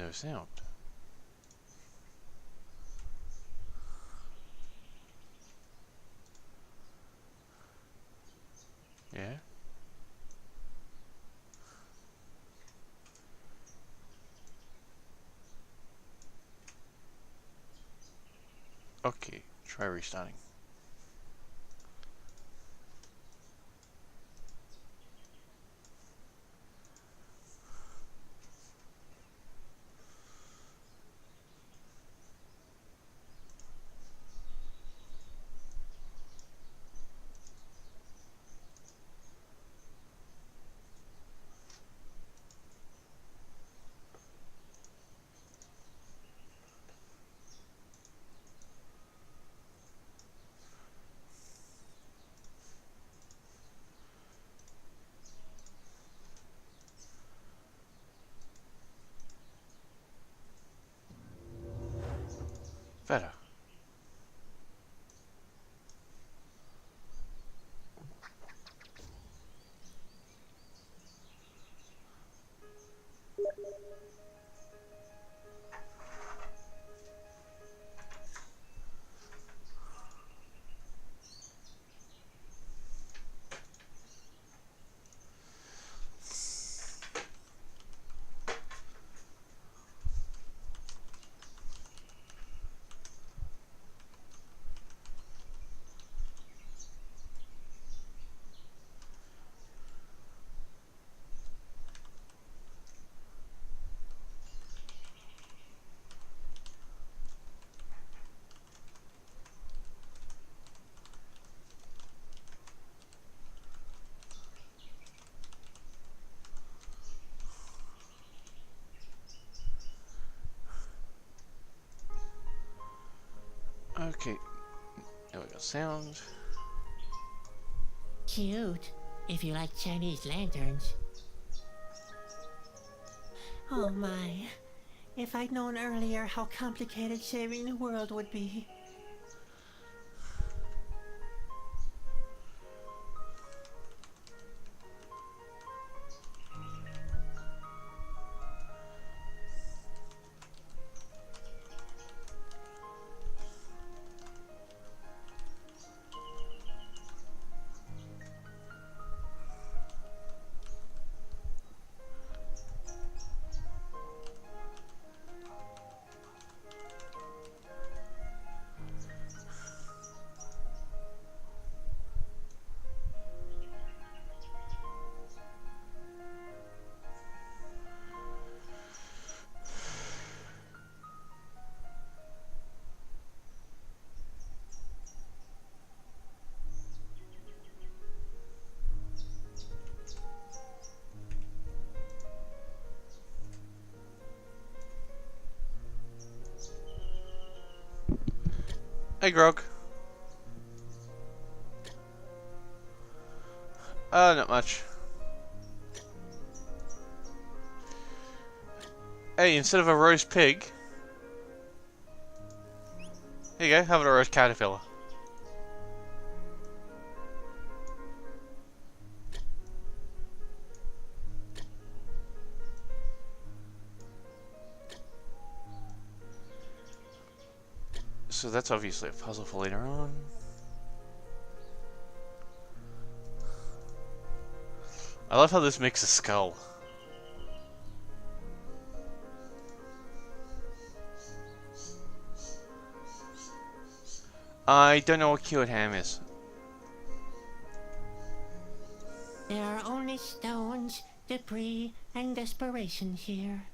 no sound. Yeah? Okay, try restarting. Better. Okay, now we got sound. Cute, if you like Chinese lanterns. Oh my. If I'd known earlier how complicated saving the world would be. Hey, Grog. Not much. Hey, instead of a roast pig, here you go, have a roast caterpillar. So that's obviously a puzzle for later on. I love how this makes a skull. I don't know what cured ham is. There are only stones, debris, and desperation here.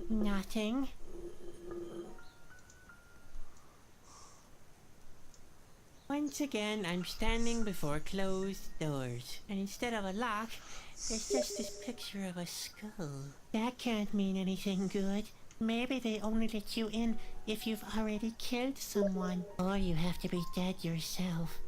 Nothing. Once again, I'm standing before closed doors, and instead of a lock, there's just this picture of a skull. That can't mean anything good. Maybe they only let you in if you've already killed someone, or you have to be dead yourself.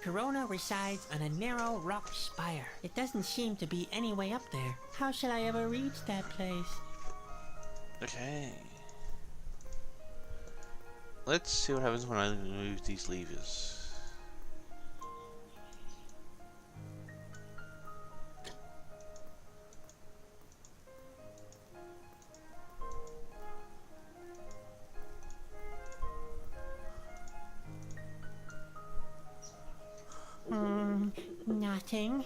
Corona resides on a narrow rock spire. It doesn't seem to be any way up there. How shall I ever reach that place? Okay. Let's see what happens when I move these levers. Nothing.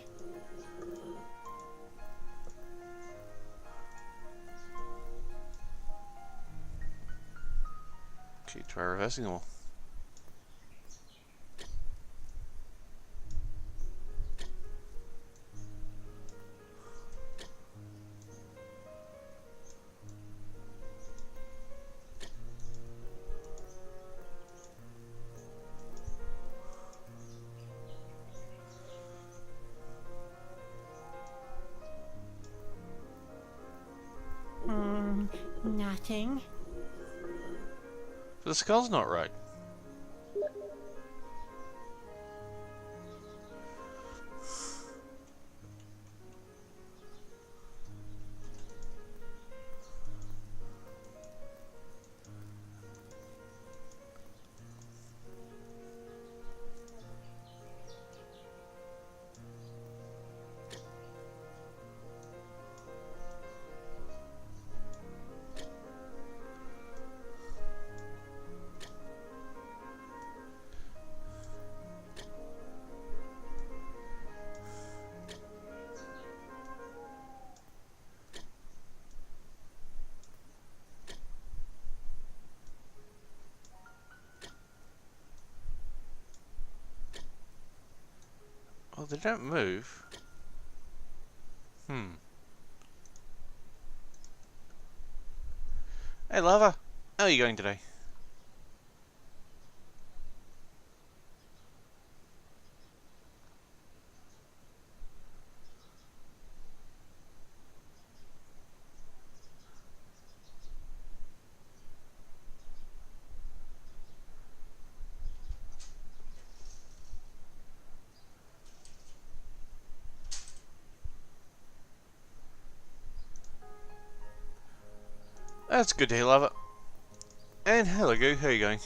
Okay, try reversing them all. Nothing. But the skull's not right. Oh, they don't move. Hey, Lava. How are you going today? That's good to hear, Lava. And hello, Goo. How are you going?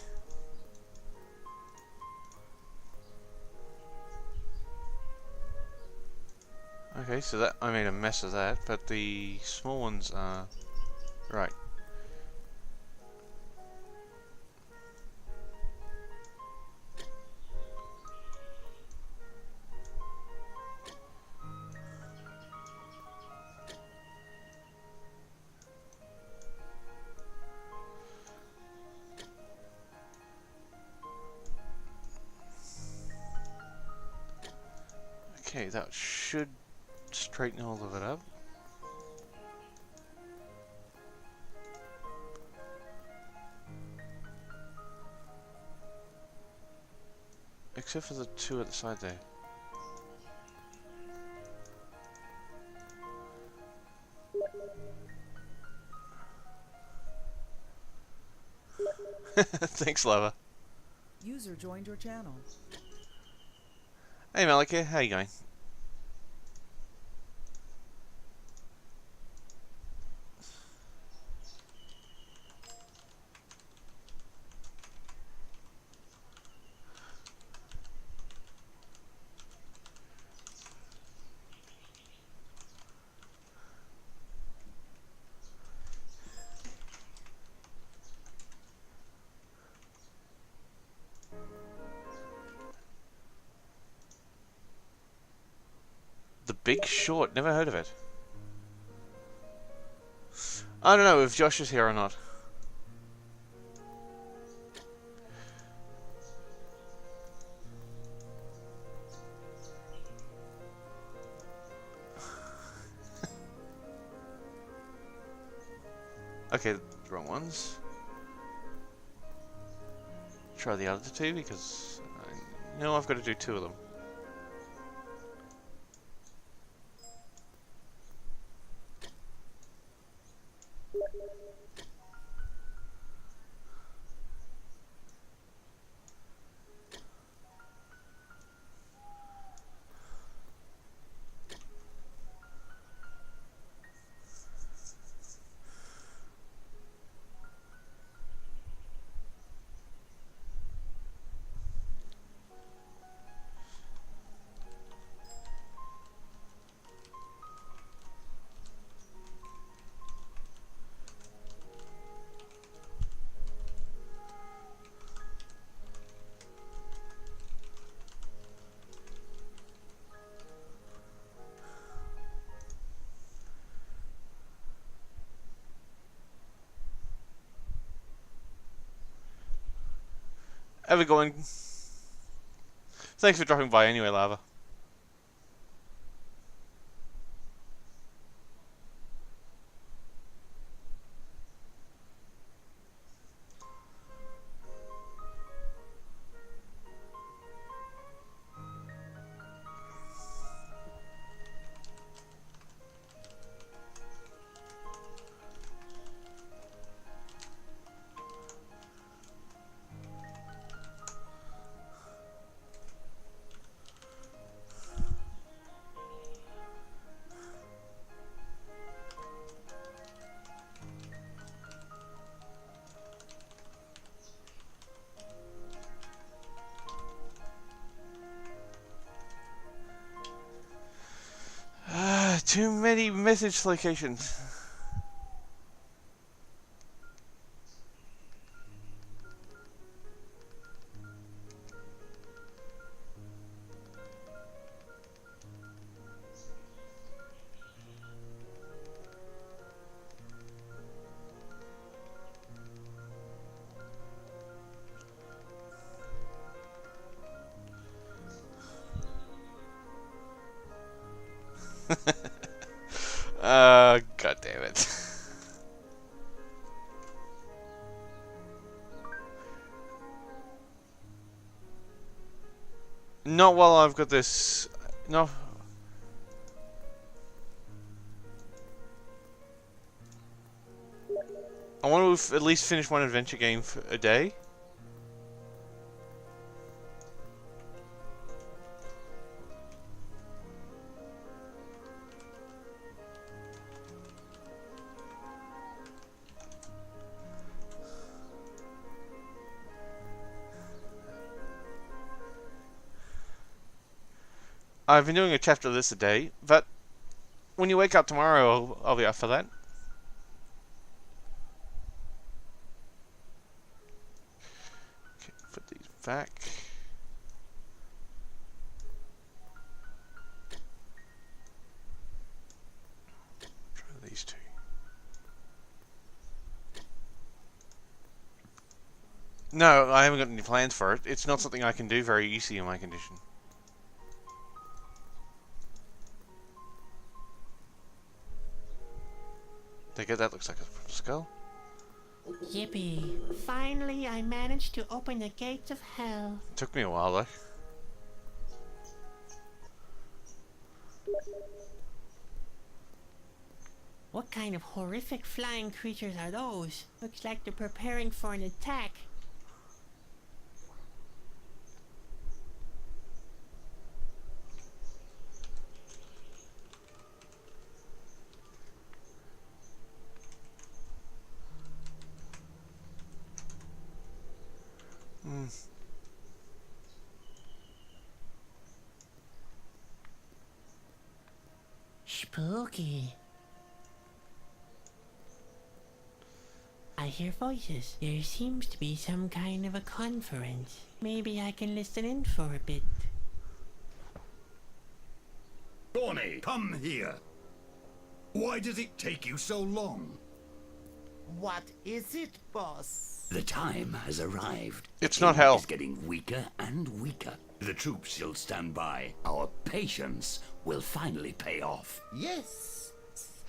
Okay, so that I made a mess of that, but the small ones are right. Okay, that should straighten all of it up. Except for the two at the side there. Thanks, Lava. User joined your channel. Hey, Malika, how you going? The Big Short, never heard of it. I don't know if Josh is here or not. Okay, wrong ones. Try the other two because I know I've got to do two of them. Ever going? Thanks for dropping by anyway, Lava. Too many message locations. God damn it. Not while I've got this. No. I want to at least finish one adventure game for a day. I've been doing a chapter of this a day, but when you wake up tomorrow, I'll be up for that. Okay, put these back. Try these two. No, I haven't got any plans for it. It's not something I can do very easily in my condition. That looks like a skull. Yippee. Finally, I managed to open the gates of hell. Took me a while though. What kind of horrific flying creatures are those? Looks like they're preparing for an attack. Spooky. I hear voices. There seems to be some kind of a conference. Maybe I can listen in for a bit. Bonnie, come here. Why does it take you so long? What is it, boss? The time has arrived. It's not hell. It's getting weaker and weaker. The troops shall stand by. Our patience will finally pay off. Yes,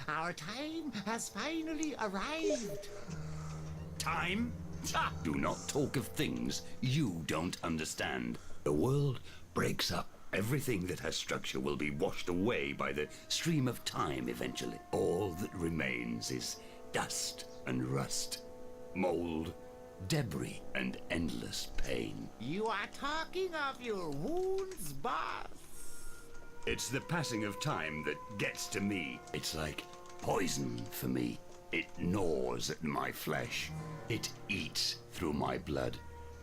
our time has finally arrived. Time? Ha! Do not talk of things you don't understand. The world breaks up. Everything that has structure will be washed away by the stream of time eventually. All that remains is dust and rust, mold, debris, and endless pain. You are talking of your wounds, boss. It's the passing of time that gets to me. It's like poison for me. It gnaws at my flesh. It eats through my blood.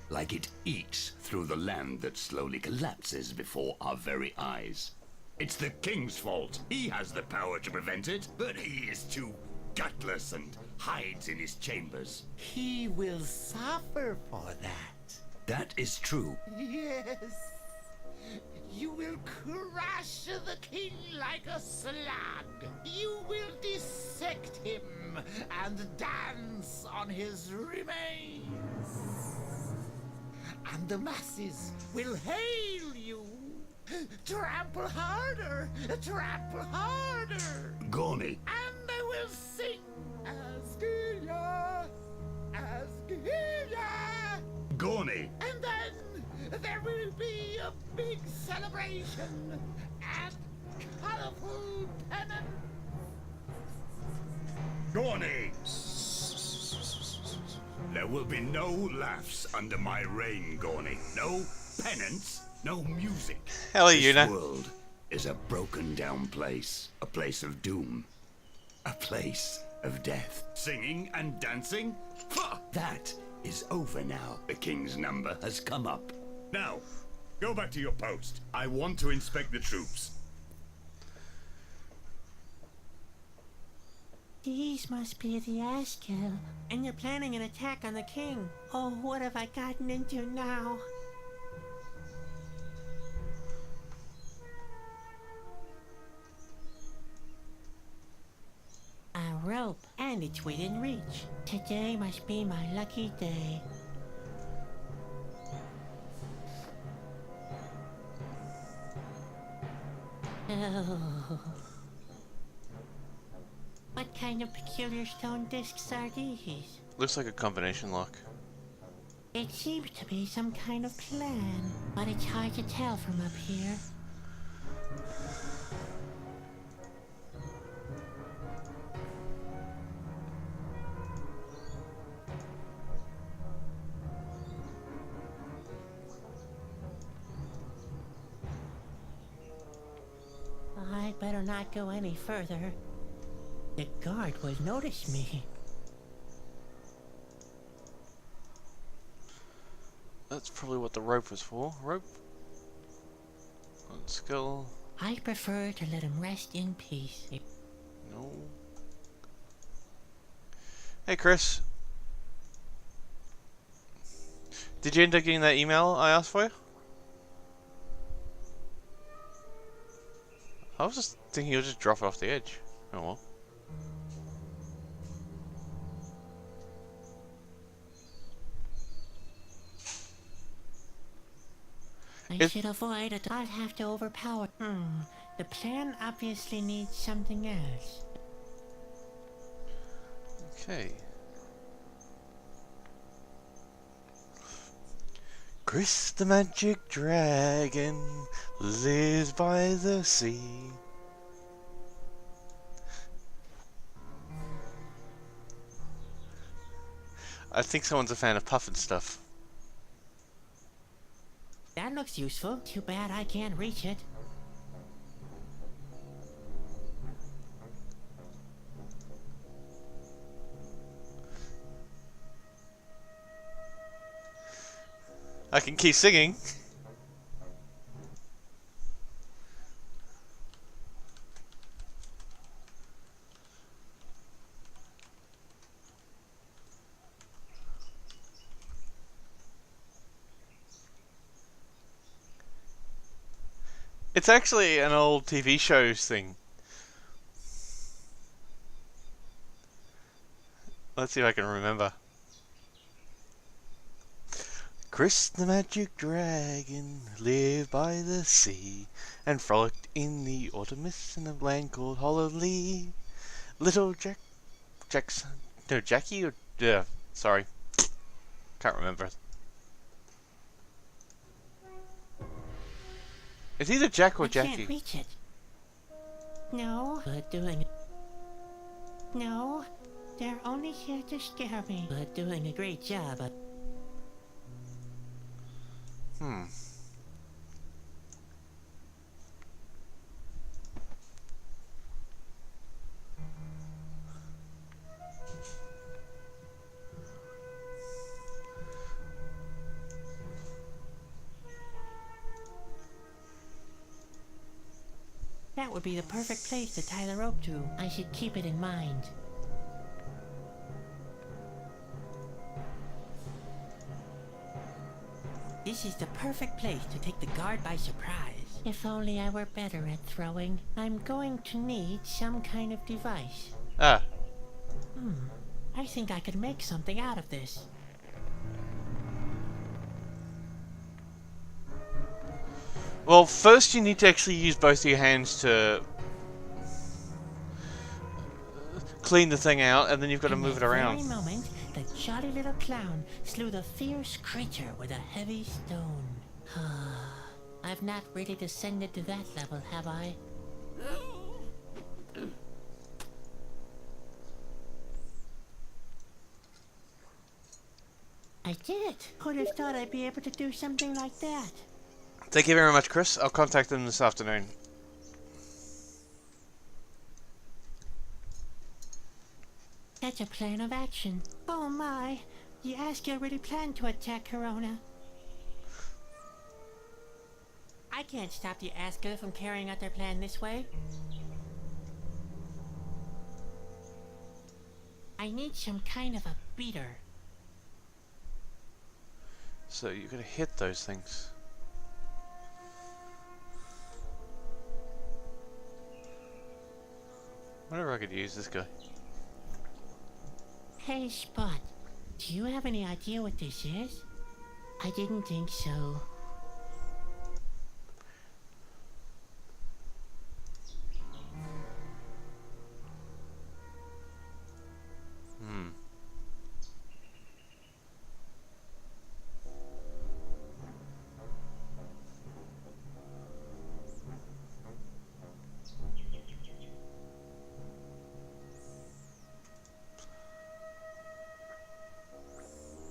Like it eats through the land that slowly collapses before our very eyes. It's the king's fault. He has the power to prevent it, but he is too gutless and hides in his chambers. He will suffer for that. That is true. Yes. You will crush the king like a slug. You will dissect him and dance on his remains. and the masses will hail you. Trample harder, trample harder. Gorny, And they will sing Askia, Askia. Gorny, And then there will be a big celebration and colorful pennants. Gorny! There will be no laughs under my reign, Gorny. No penance, no music. Hell, This Yuna. world is a broken down place. A place of doom. A place of death. Singing and dancing? That is over now. The king's number has come up. Now, go back to your post. I want to inspect the troops. These must be the Askill, and you're planning an attack on the king. Oh, what have I gotten into now? A rope, and it's within reach. Today must be my lucky day. Oh. What kind of peculiar stone discs are these? Looks like a combination lock. It seems to be some kind of plan, but it's hard to tell from up here. I'd better not go any further. The guard will notice me. That's probably what the rope was for. Rope. On skill. I prefer to let him rest in peace. No. Hey, Chris. Did you end up getting that email I asked for you? I was just thinking you'll just drop it off the edge. Oh well. I should avoid it. I'll have to overpower. The plan obviously needs something else. Okay. Chris the magic dragon lives by the sea. I think someone's a fan of Puffin stuff. That looks useful. Too bad I can't reach it. I can keep singing. It's actually an old TV shows thing. Let's see if I can remember. Chris the magic dragon lived by the sea and frolicked in the autumn mist in a land called Hollowly. Little Jackie or sorry, can't remember. It's either Jack or I Jackie. can't reach it. No. But doing it. No. They're only here to scare me. But doing a great job. That would be the perfect place to tie the rope to. I should keep it in mind. This is the perfect place to take the guard by surprise. If only I were better at throwing. I'm going to need some kind of device. Ah, I think I could make something out of this. Well, first you need to actually use both your hands to clean the thing out, and then you've got to In move it that around. very moment, the jolly little clown slew the fierce creature with a heavy stone. I've not really descended to that level, have I? I did it. Who'd have thought I'd be able to do something like that? Thank you very much, Chris. I'll contact them this afternoon. That's a plan of action. Oh my, the Asker really planned to attack Corona. I can't stop the Asker from carrying out their plan this way. I need some kind of a beater. So you're going to hit those things. Wonder if I could use this guy. Hey Spot, do you have any idea what this is? I didn't think so.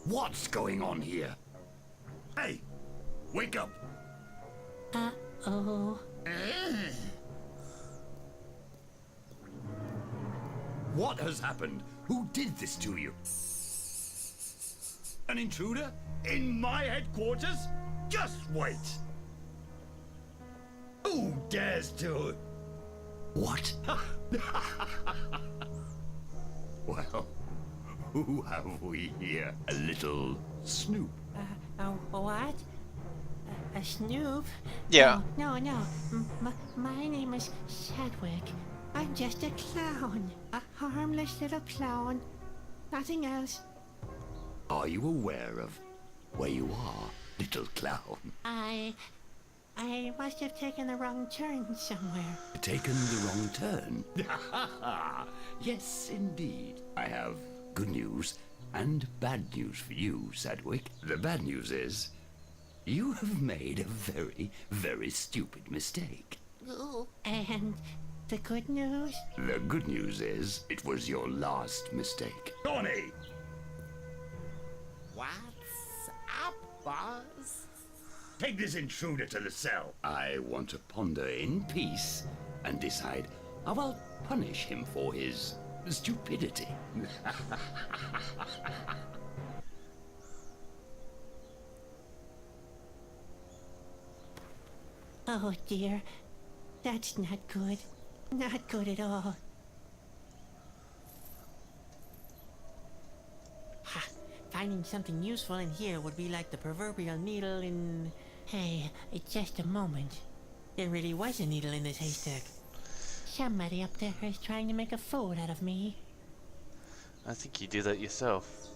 What's going on here? Hey, wake up! Uh-oh. What has happened? Who did this to you? An intruder? In my headquarters? Just wait! Who dares to... What? Well, who have we here? A little Snoop. What? A Snoop? Yeah. No. My name is Chadwick. I'm just a clown. A harmless little clown. Nothing else. Are you aware of where you are, little clown? I must have taken the wrong turn somewhere. Taken the wrong turn? Yes, indeed. I have good news and bad news for you, Sadwick. The bad news is, you have made a very, very stupid mistake. And the good news? The good news is, it was your last mistake. Donnie! What's up, boss? Take this intruder to the cell. I want to ponder in peace and decide how I'll punish him for his stupidity. Oh dear. That's not good. Not good at all. Ha! Finding something useful in here would be like the proverbial needle in... Hey, it's just a moment. There really was a needle in this haystack. Somebody up there is trying to make a fool out of me. I think you do that yourself.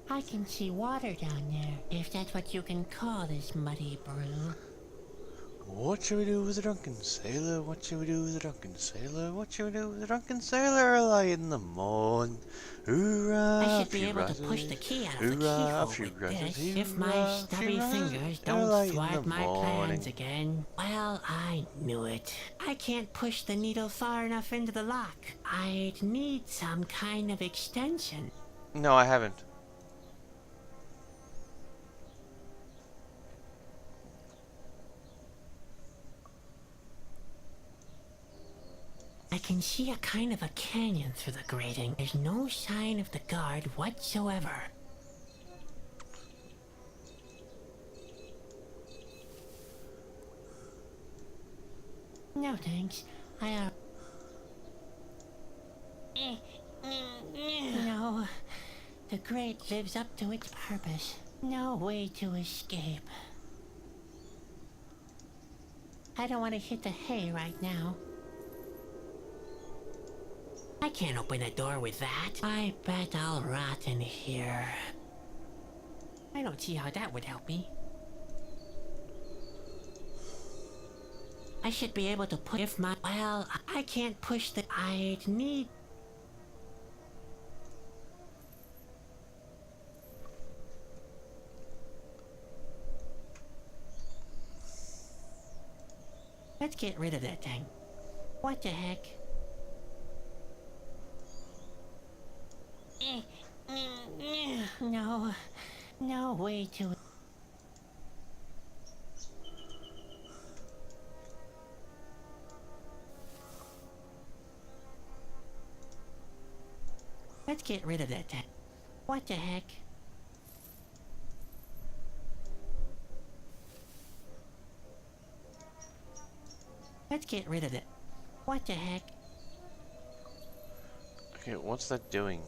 I can see water down there, if that's what you can call this muddy brew. What shall we do with a drunken sailor? What shall we do with a drunken sailor? What shall we do with a drunken sailor? Early in the morn. Hoorah! I should be able to push the key out of the keyhole with this if my stubby fingers don't thwart my plans again. Well, I knew it. I can't push the needle far enough into the lock. I'd need some kind of extension. No, I haven't. I can see a kind of a canyon through the grating. There's no sign of the guard whatsoever. No thanks. No. The grate lives up to its purpose. No way to escape. I don't want to hit the hay right now. I can't open a door with that. I bet I'll rot in here. I don't see how that would help me. I should be able to put if my well, I can't push the I'd need. Let's get rid of that thing. What the heck? No. No way to. Let's get rid of that thing. What the heck? Let's get rid of it. What the heck? Okay, what's that doing?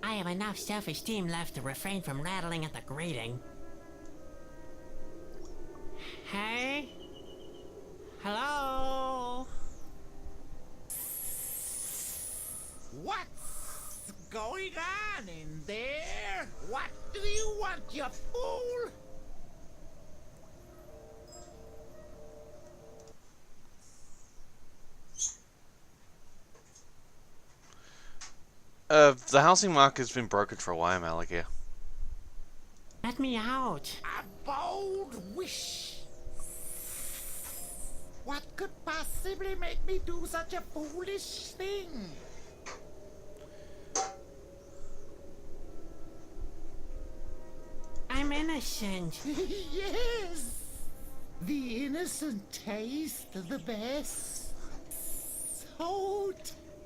I have enough self-esteem left to refrain from rattling at the grating. Hey? Hello? What's going on in there? What do you want, you fool? The housing market's been broken for a while, Malakia. Let me out. A bold wish. What could possibly make me do such a foolish thing? I'm innocent. Yes. The innocent taste the best. So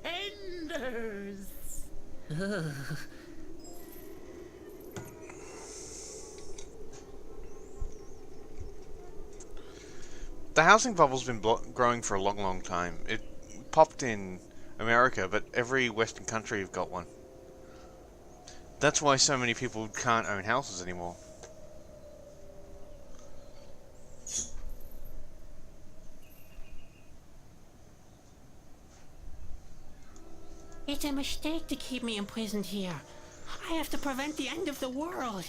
tenders. The housing bubble's been growing for a long, long time. It popped in America, but every Western country have got one. That's why so many people can't own houses anymore. It's a mistake to keep me imprisoned here. I have to prevent the end of the world.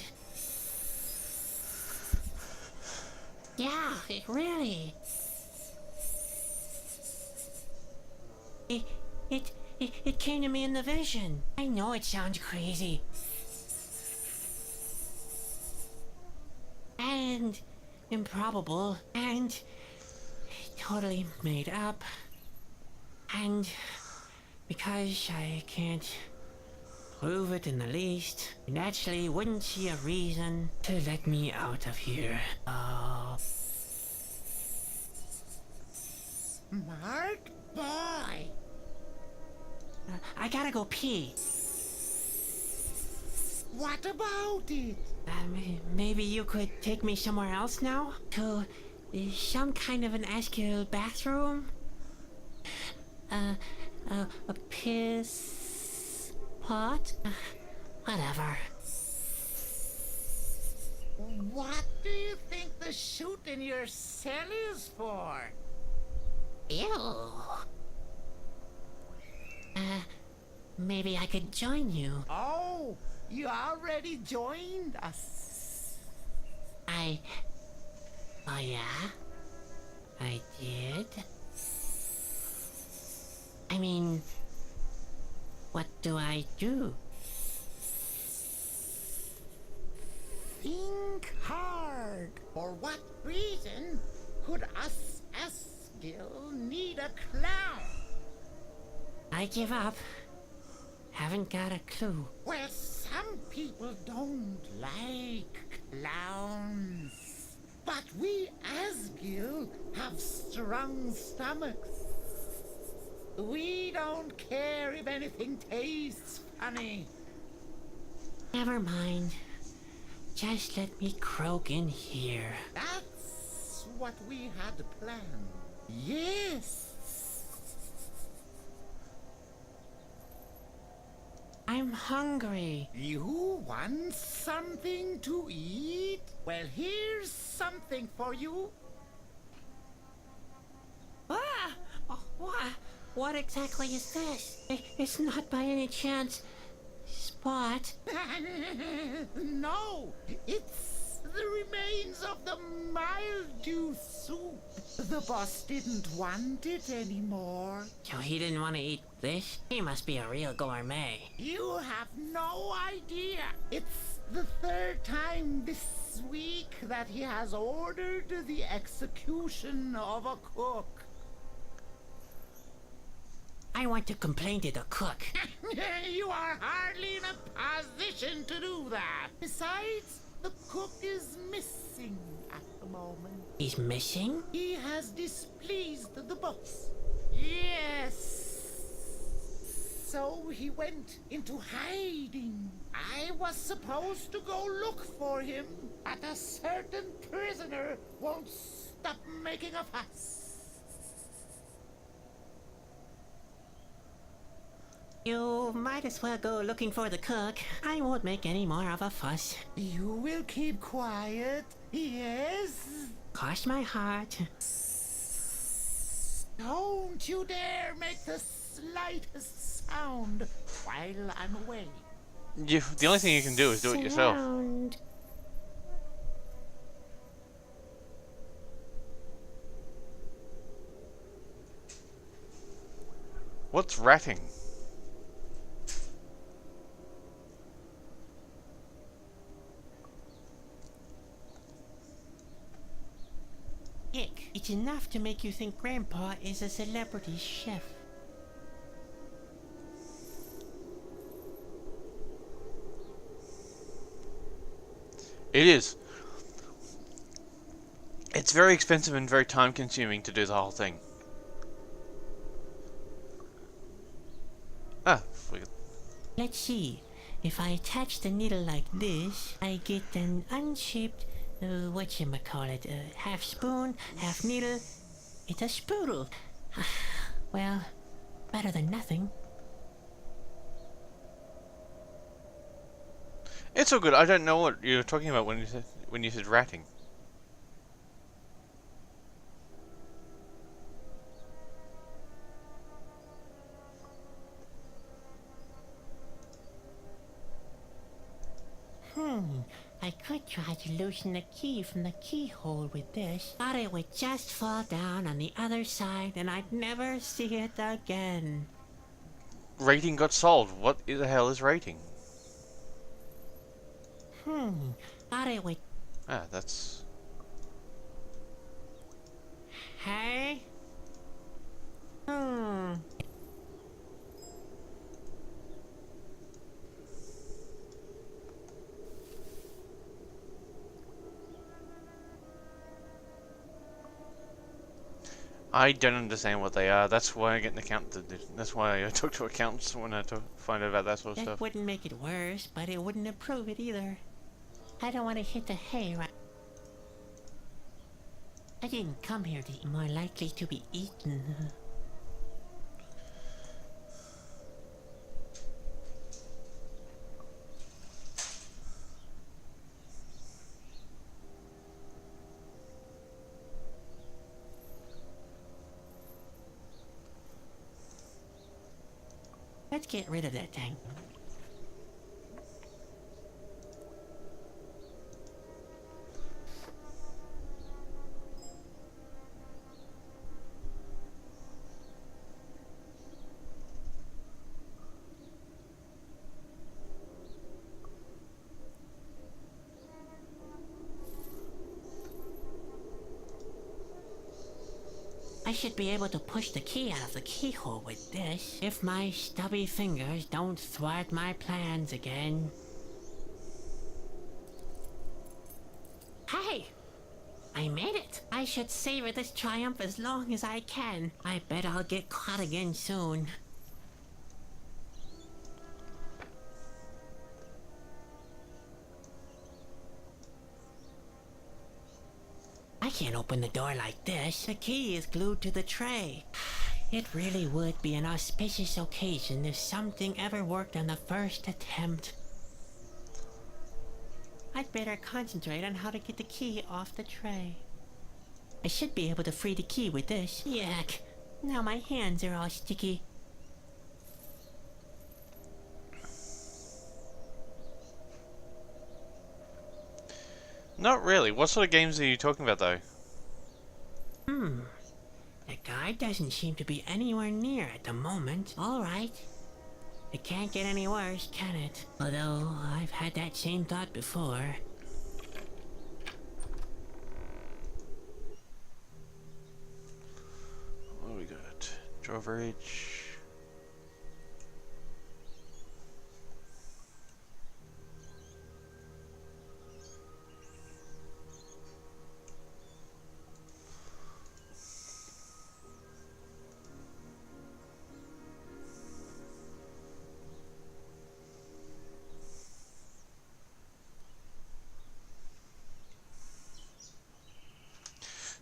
Yeah, really. It came to me in the vision. I know it sounds crazy. And improbable. And totally made up. And because I can't prove it in the least, you naturally wouldn't see a reason to let me out of here. Oh. Smart boy. I gotta go pee. What about it? Maybe you could take me somewhere else now? To some kind of an Askew bathroom? A piss pot? Whatever. What do you think the chute in your cell is for? Ew. Maybe I could join you. Oh, you already joined us. Oh yeah? I did? I mean, what do I do? Think hard. For what reason could us Asgill need a clown? I give up. Haven't got a clue. Well, some people don't like clowns. But we Asgill have strong stomachs. We don't care if anything tastes funny. Never mind. Just let me croak in here. That's what we had planned. Yes. I'm hungry. You want something to eat? Well, here's something for you. What? What exactly is this? It's not by any chance Spot. No, it's the remains of the mildew soup. The boss didn't want it anymore. So he didn't want to eat this? He must be a real gourmet. You have no idea. It's the third time this week that he has ordered the execution of a cook. I want to complain to the cook. You are hardly in a position to do that. Besides, the cook is missing at the moment. He's missing? He has displeased the boss. Yes. So he went into hiding. I was supposed to go look for him, but a certain prisoner won't stop making a fuss. You might as well go looking for the cook. I won't make any more of a fuss. You will keep quiet, yes? Cross my heart. Don't you dare make the slightest sound while I'm away. The only thing you can do is do it yourself. Sound. What's ratting? Ick. It's enough to make you think Grandpa is a celebrity chef. It is. It's very expensive and very time consuming to do the whole thing. Let's see. If I attach the needle like this, I get an unshaped, whatchamacallit, half spoon, half needle. It's a spoodle. Well, better than nothing. It's so good. I don't know what you're talking about when you said ratting. I could try to loosen the key from the keyhole with this, but it would just fall down on the other side and I'd never see it again. Rating got solved. What the hell is rating? But it would... That's... Hey? I don't understand what they are. That's why I get an accountant. That's why I talk to accountants when I find out about that sort of That stuff. wouldn't make it worse, but it wouldn't improve it either. I don't want to hit the hay right... I didn't come here to be more likely to be eaten. Let's get rid of that thing. I should be able to push the key out of the keyhole with this, if my stubby fingers don't thwart my plans again. Hey! I made it! I should savor this triumph as long as I can. I bet I'll get caught again soon. I can't open the door like this. The key is glued to the tray. It really would be an auspicious occasion if something ever worked on the first attempt. I'd better concentrate on how to get the key off the tray. I should be able to free the key with this. Yuck. Now my hands are all sticky. Not really. What sort of games are you talking about, though? The guy doesn't seem to be anywhere near at the moment. Alright. It can't get any worse, can it? Although, I've had that same thought before. What do we got? Drawbridge.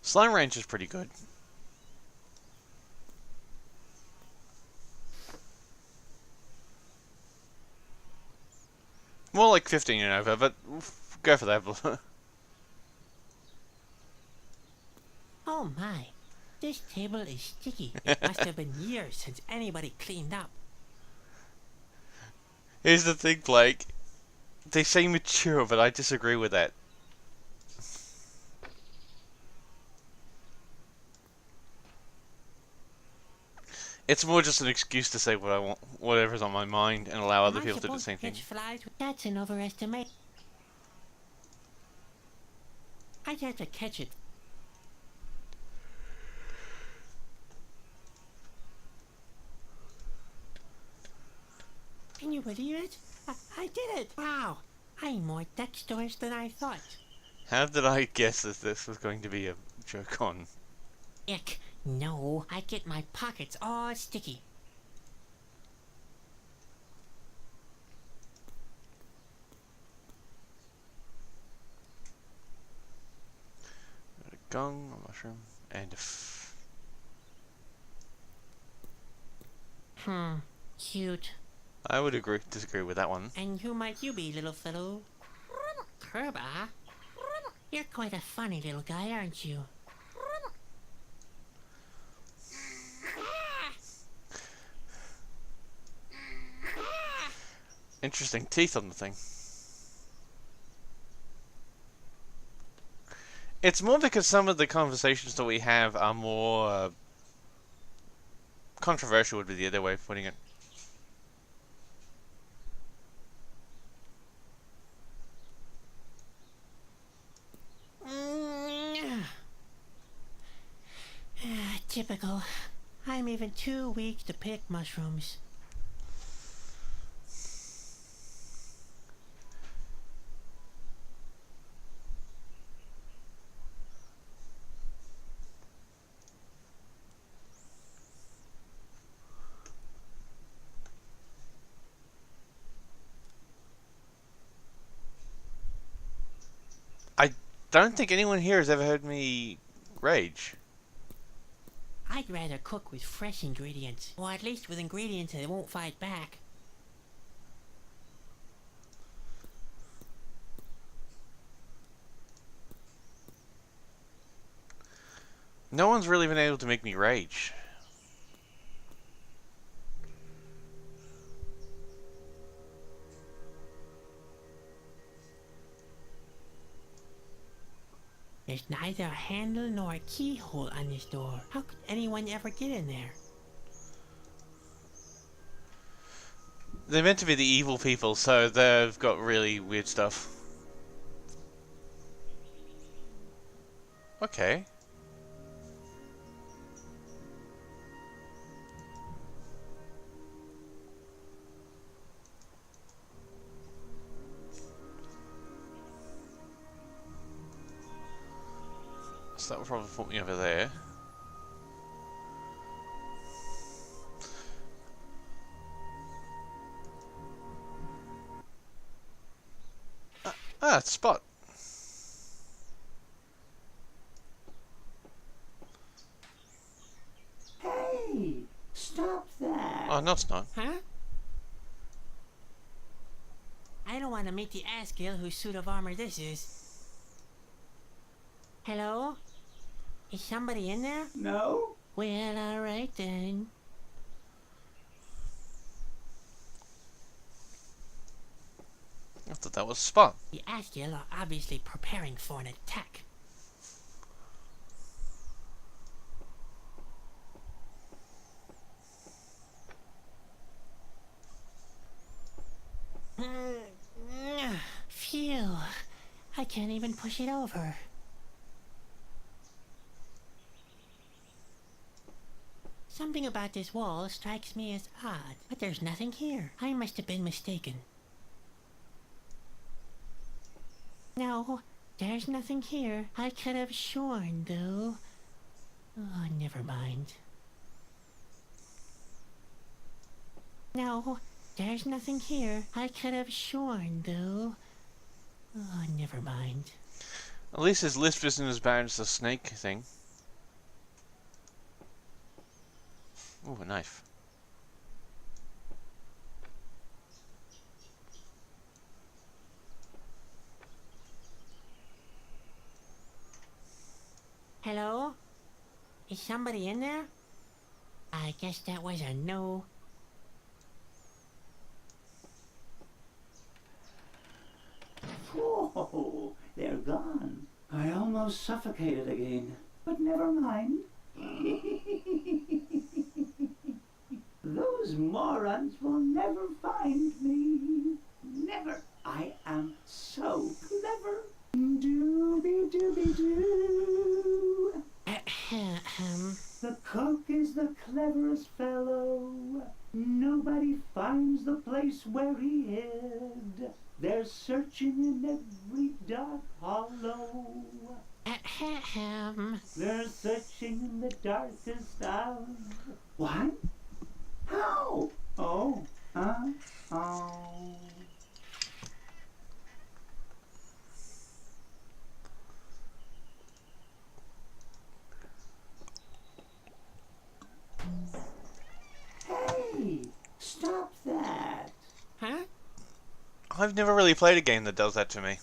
Slime Range is pretty good. More like 15 and over, but go for that. Oh my. This table is sticky. It must have been years since anybody cleaned up. Here's the thing, Blake. They say mature, but I disagree with that. It's more just an excuse to say what I want, whatever's on my mind, and allow other Am I people to do the supposed same thing. catch flies? That's an overestimate. I'd have to catch it. Can you believe it? I did it! Wow! I'm more dexterous than I thought. How did I guess that this was going to be a joke on? Ick. No, I get my pockets all sticky. A gong, a mushroom, and a Cute. I would disagree with that one. And who might you be, little fellow? Kerba? You're quite a funny little guy, aren't you? Interesting teeth on the thing. It's more because some of the conversations that we have are more controversial, would be the other way of putting it. Typical. I'm even too weak to pick mushrooms. I don't think anyone here has ever heard me rage. I'd rather cook with fresh ingredients, or at least with ingredients that won't fight back. No one's really been able to make me rage. There's neither a handle nor a keyhole on this door. How could anyone ever get in there? They're meant to be the evil people, so they've got really weird stuff. Okay. So that will probably put me over there. Ah, it's a spot. Hey, stop that. Oh, no, it's not. Huh? I don't want to meet the Asgill whose suit of armor this is. Hello? Is somebody in there? No? Well, alright then. I thought that was a spot. The Asgiel are obviously preparing for an attack. Phew. I can't even push it over. Something about this wall strikes me as odd, but there's nothing here. I must have been mistaken. No, there's nothing here. I could have sworn, though. Oh, never mind. No, there's nothing here. I could have sworn, though. Oh, never mind. At least his lisp isn't as bad as the snake thing. Ooh, a knife. Hello? Is somebody in there? I guess that was a no. Oh, they're gone. I almost suffocated again. But never mind. Those morons will never find me. Never. I am so clever. Dooby dooby doo. The cook is the cleverest fellow. Nobody finds the place where he hid. They're searching in every dark hollow. They're searching in the darkest of... What? How? Oh. Oh. Hey! Stop that! Huh? I've never really played a game that does that to me.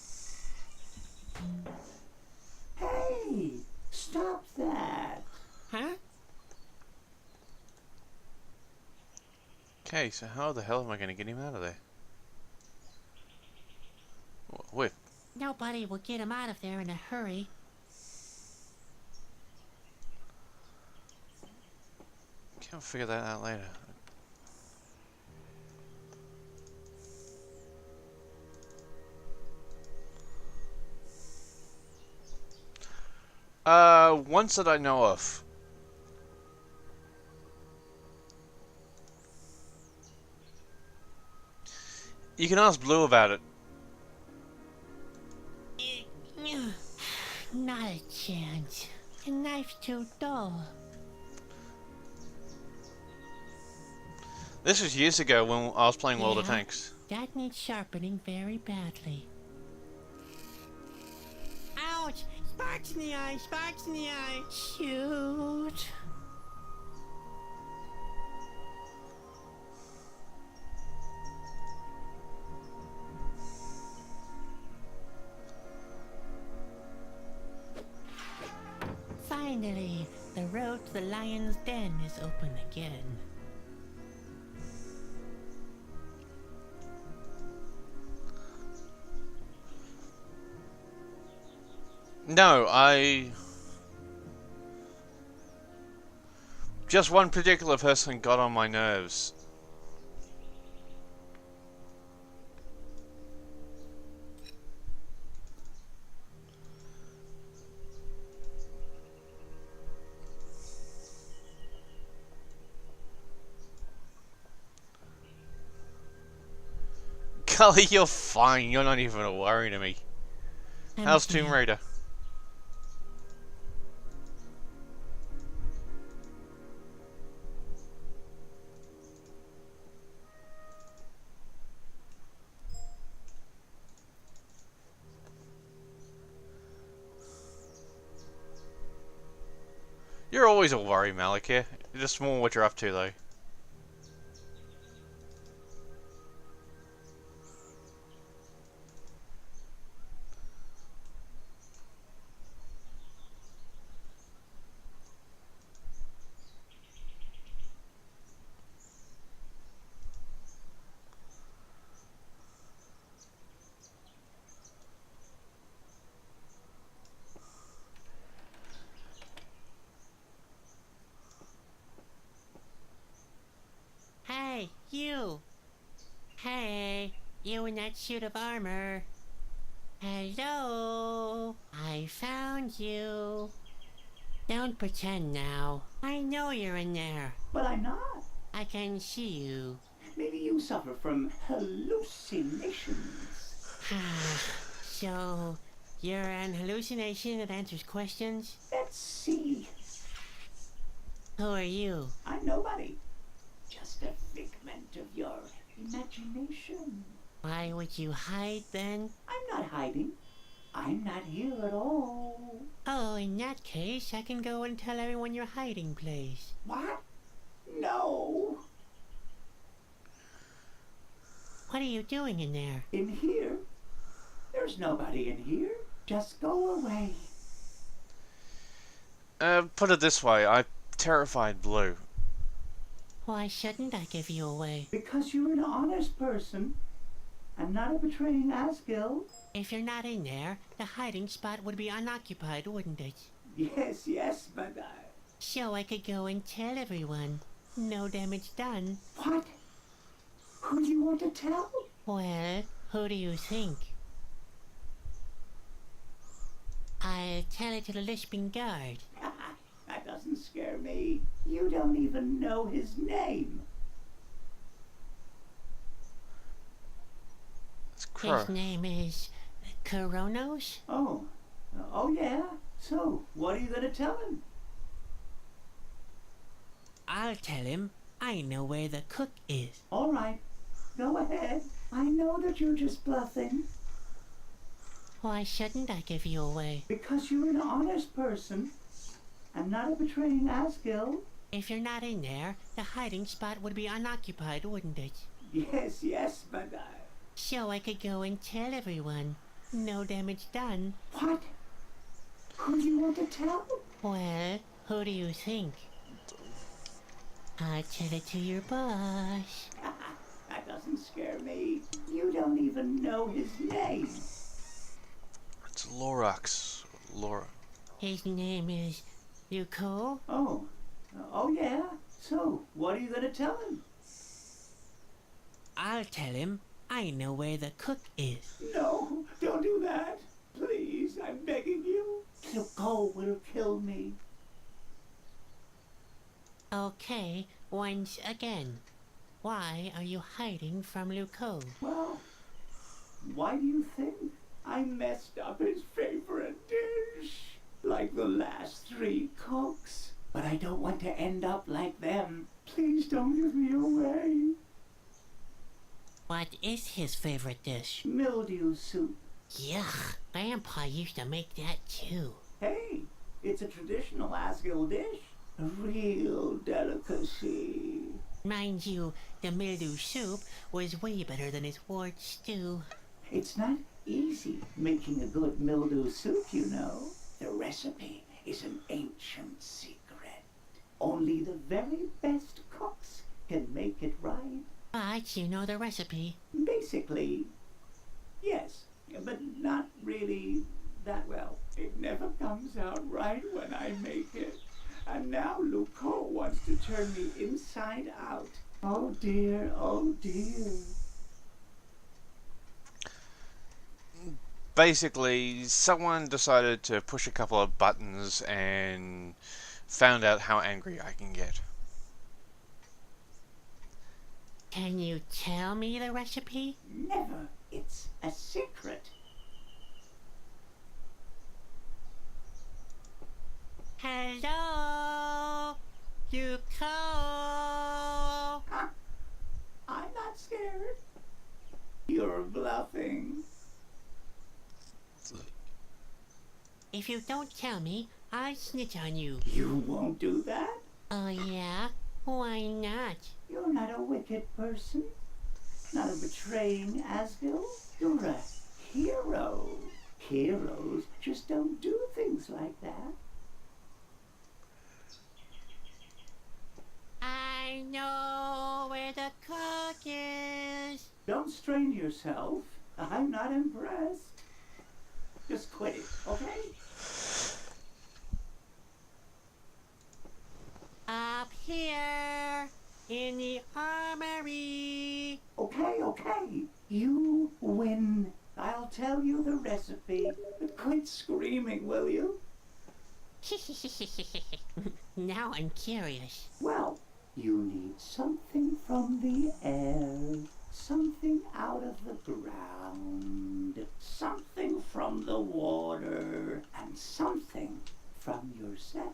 Hey! Stop that! Huh? Okay, so how the hell am I going to get him out of there? Wait. Nobody will get him out of there in a hurry. Can't figure that out later. Ones that I know of. You can ask Blue about it. Not a chance. The knife's too dull. This was years ago when I was playing World of Yeah. Tanks. That needs sharpening very badly. Ouch! Sparks in the eye! Sparks in the eye! Shoot! Finally, the road to the lion's den is open again. No, just one particular person got on my nerves. Cully, you're fine. You're not even a worry to me. How's Tomb Raider? You're always a worry, Malik, yeah? Just more what you're up to, though. You in that suit of armor. Hello? I found you. Don't pretend now. I know you're in there. But I'm not. I can see you. Maybe you suffer from hallucinations. So, you're an hallucination that answers questions? Let's see. Who are you? I'm nobody. Just a figment of your imagination. Why would you hide then? I'm not hiding. I'm not here at all. Oh, in that case, I can go and tell everyone your hiding place. What? No. What are you doing in there? In here? There's nobody in here. Just go away. Put it this way, I terrified Blue. Why shouldn't I give you away? Because you're an honest person. I'm not a betraying Asgil. If you're not in there, the hiding spot would be unoccupied, wouldn't it? Yes, but So I could go and tell everyone. No damage done. What? Who do you want to tell? Well, who do you think? I'll tell it to the lisping guard. That doesn't scare me. You don't even know his name. It's Crow. His name is Coronos? Oh yeah? So, what are you gonna tell him? I'll tell him I know where the cook is. All right, go ahead. I know that you're just bluffing. Why shouldn't I give you away? Because you're an honest person. I'm not a betraying Asgil. If you're not in there, the hiding spot would be unoccupied, wouldn't it? Yes, but So I could go and tell everyone. No damage done. What? Who do you want to tell? Well, who do you think? I'll tell it to your boss. That doesn't scare me. You don't even know his name. It's Lorax. Laura. His name is Luco. Oh yeah? So, what are you gonna tell him? I'll tell him I know where the cook is. No, don't do that. Please, I'm begging you. Luco will kill me. Okay, once again. Why are you hiding from Luco? Well, why do you think? I messed up his favorite dish. Like the last 3 cooks. But I don't want to end up like them. Please don't give me away. What is his favorite dish? Mildew soup. Yuck, Grandpa used to make that too. Hey, it's a traditional Asgil dish. A real delicacy. Mind you, the mildew soup was way better than his wart stew. It's not easy making a good mildew soup, you know. The recipe is an ancient secret. Only the very best cooks can make it right. But you know the recipe. Basically, yes, but not really that well. It never comes out right when I make it. And now Luco wants to turn me inside out. Oh dear, oh dear. Basically, someone decided to push a couple of buttons and found out how angry I can get. Can you tell me the recipe? Never. It's a secret. Hello? Luco? I'm not scared. You're bluffing. If you don't tell me, I'll snitch on you. You won't do that? Oh yeah? Why not? You're not a wicked person. Not a betraying Asgil. You're a hero. Heroes just don't do things like that. I know where the cook is. Don't strain yourself. I'm not impressed. Just quit it, okay? Up here in the armory. Okay. You win. I'll tell you the recipe. Quit screaming, will you? Now I'm curious. Well, you need something from the air, something out of the ground, something from the water, and something from yourself.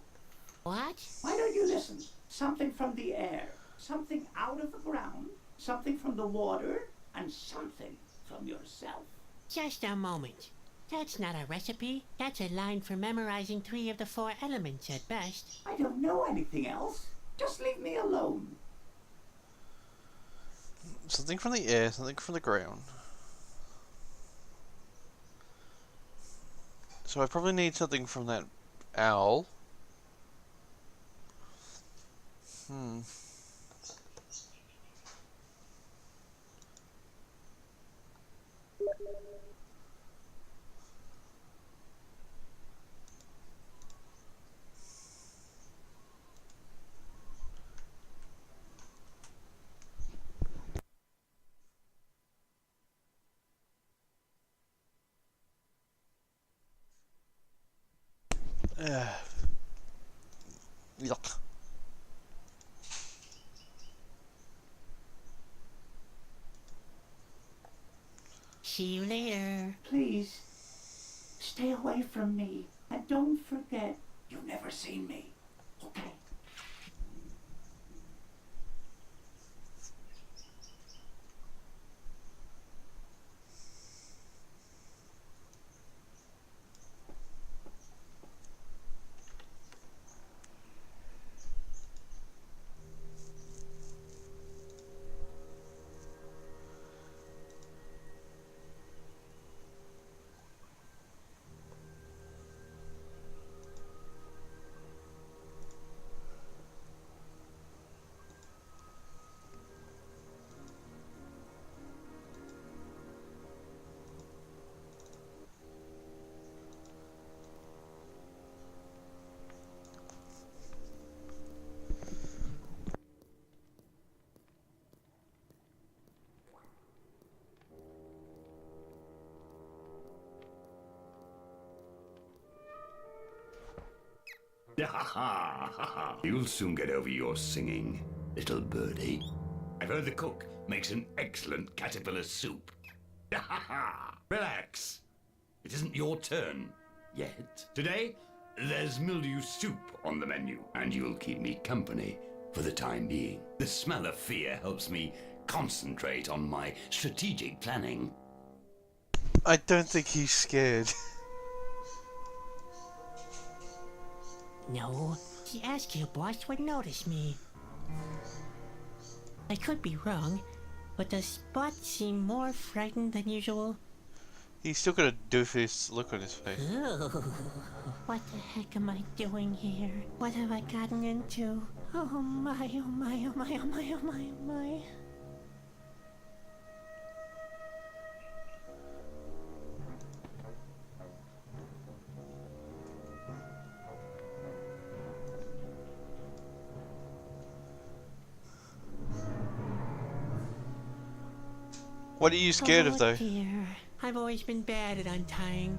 What? Why don't you listen? Something from the air, something out of the ground, something from the water, and something from yourself. Just a moment. That's not a recipe. That's a line for memorizing 3 of the 4 elements at best. I don't know anything else. Just leave me alone. Something from the air, something from the ground. So I probably need something from that owl. Yuck. See you later. Please, stay away from me. And don't forget, you've never seen me. Okay? You'll soon get over your singing, little birdie. I've heard the cook makes an excellent caterpillar soup. Relax. It isn't your turn yet. Today, there's mildew soup on the menu, and you'll keep me company for the time being. The smell of fear helps me concentrate on my strategic planning. I don't think he's scared. No, the Askew boss would notice me. I could be wrong, but does Spot seem more frightened than usual? He's still got a doofus look on his face. Ooh, what the heck am I doing here? What have I gotten into? Oh my, oh my, oh my, oh my, oh my, oh my. What are you scared of, though? Dear. I've always been bad at untying.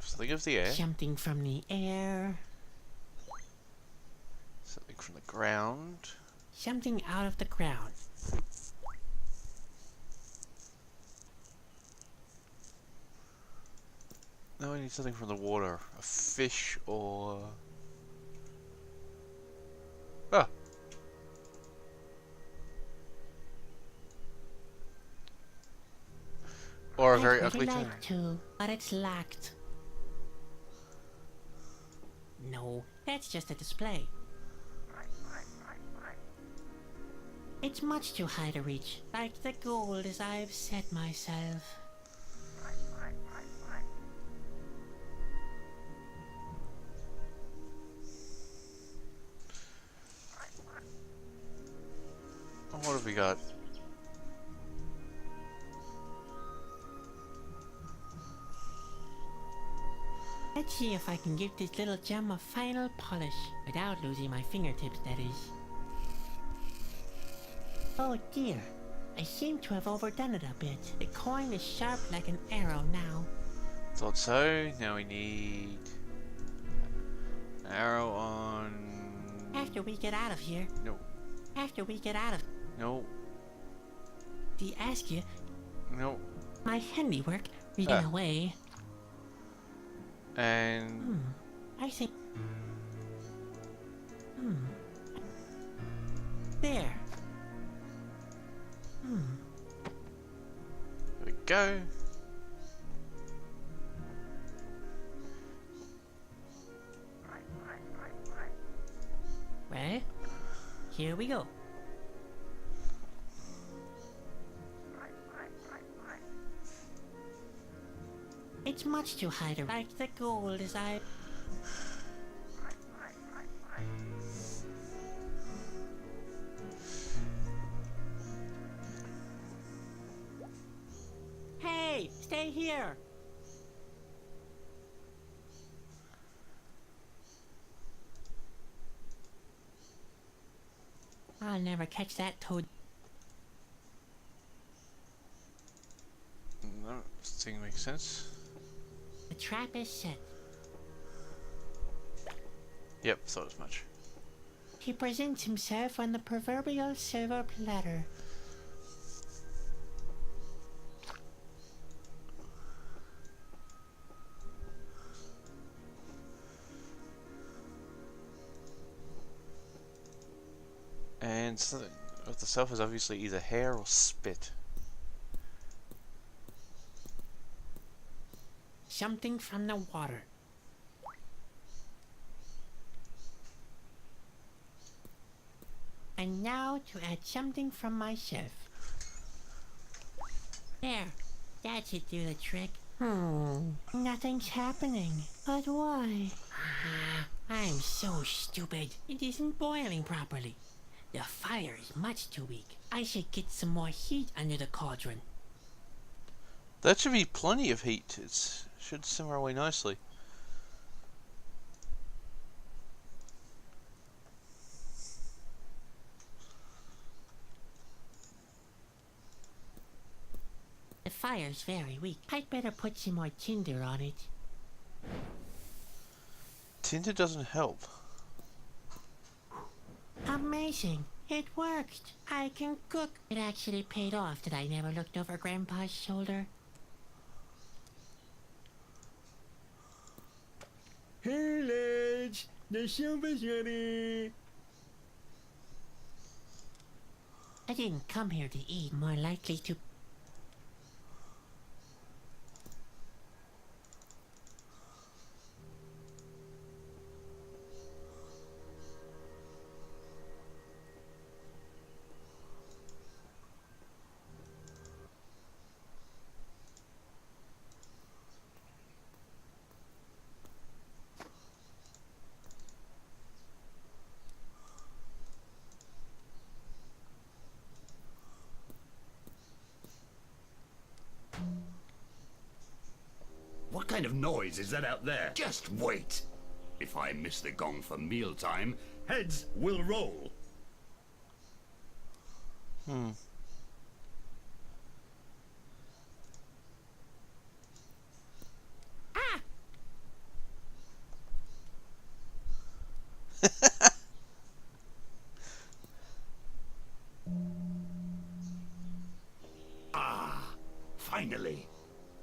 Something of the air, Something from the air. something from the ground. Something out of the ground. No, I need something from the water. A fish or... Ah! Or a I'd very really ugly toad. like to, but it's locked. No, that's just a display. It's much too high to reach, like the goal as I've set myself. Oh, what have we got? Let's see if I can give this little gem a final polish, without losing my fingertips, that is. Oh dear, I seem to have overdone it a bit. The coin is sharp like an arrow now. Thought so. Now we need... an arrow on... After we get out of here, No. after we get out of... No. Do you ask you, No. my handiwork, reading Ah. away? And... I think... There. There we go. Well, here we go. It's much too high to like the gold as I... Hey, stay here! I'll never catch that toad. No, this thing makes sense. The trap is set. Yep, thought as much. He presents himself on the proverbial silver platter. And something of the self is obviously either hair or spit. Something from the water. And now to add something from myself. There. That should do the trick. Nothing's happening. But why? I'm so stupid. It isn't boiling properly. The fire is much too weak. I should get some more heat under the cauldron. That should be plenty of heat. It should simmer away nicely. The fire's very weak. I'd better put some more tinder on it. Tinder doesn't help. Amazing. It worked. I can cook. It actually paid off that I never looked over Grandpa's shoulder. Hey lads, the soup is ready. I didn't come here to eat. More likely to... What kind of noise is that out there? Just wait. If I miss the gong for mealtime, heads will roll. Finally.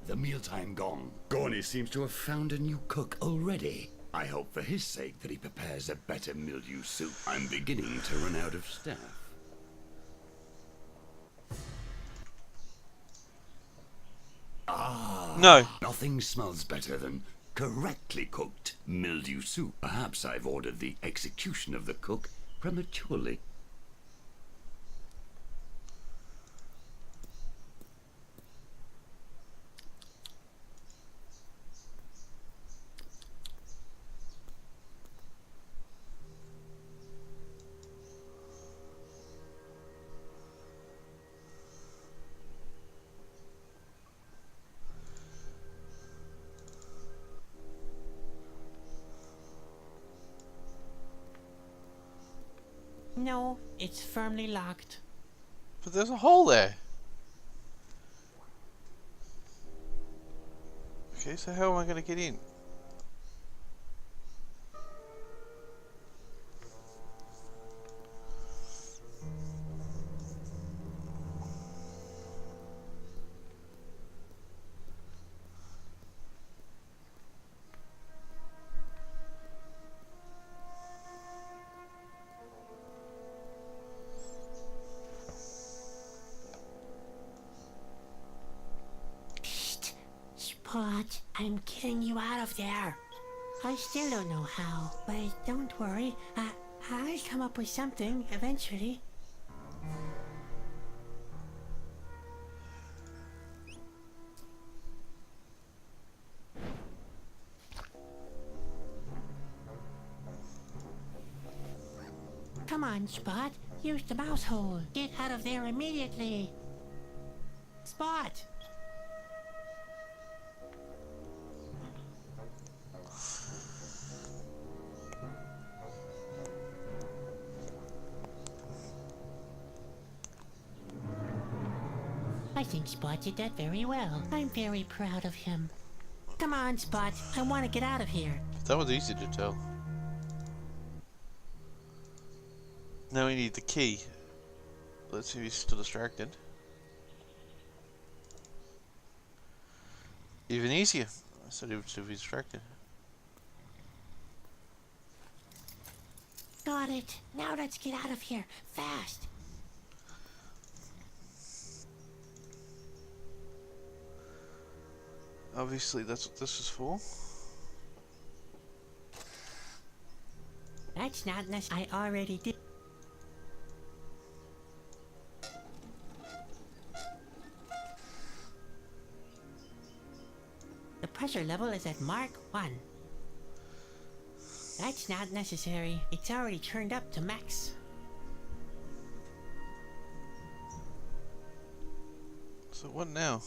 the mealtime gong. Gorny seems to have found a new cook already. I hope for his sake that he prepares a better mildew soup. I'm beginning to run out of staff. No. Nothing smells better than correctly cooked mildew soup. Perhaps I've ordered the execution of the cook prematurely. No, it's firmly locked. But there's a hole there. Okay, so how am I going to get in? Psst, Spot, I'm getting you out of there. I still don't know how, but don't worry. I'll come up with something eventually. Come on, Spot. Use the mouse hole. Get out of there immediately. Spot! I think Spot did that very well. I'm very proud of him. Come on, Spot. I want to get out of here. That was easy to tell. Now we need the key. Let's see if he's still distracted. Even easier. I said he would still be distracted. Got it. Now let's get out of here. Fast. Obviously that's what this is for. That's not necessary. I already did. The pressure level is at Mark 1. That's not necessary. It's already turned up to max. So what now?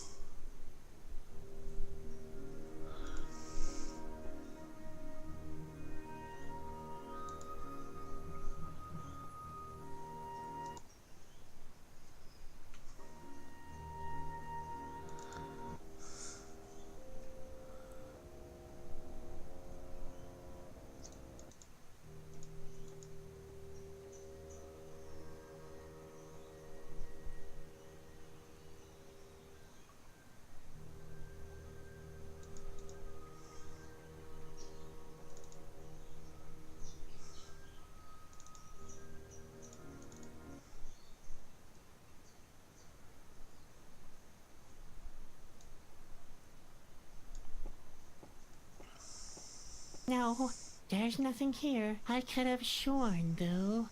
No, there's nothing here. I could have sworn, though.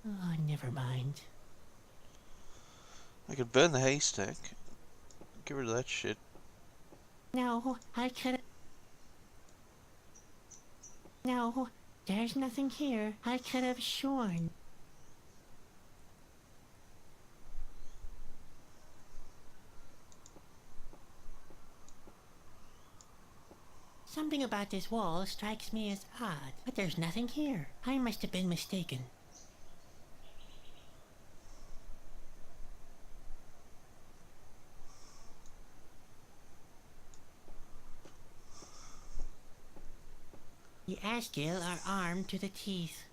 Oh, never mind. I could burn the haystack. Get rid of that shit. No, I could. No, there's nothing here. I could have sworn. Something about this wall strikes me as odd, but there's nothing here. I must have been mistaken. The Asgill are armed to the teeth.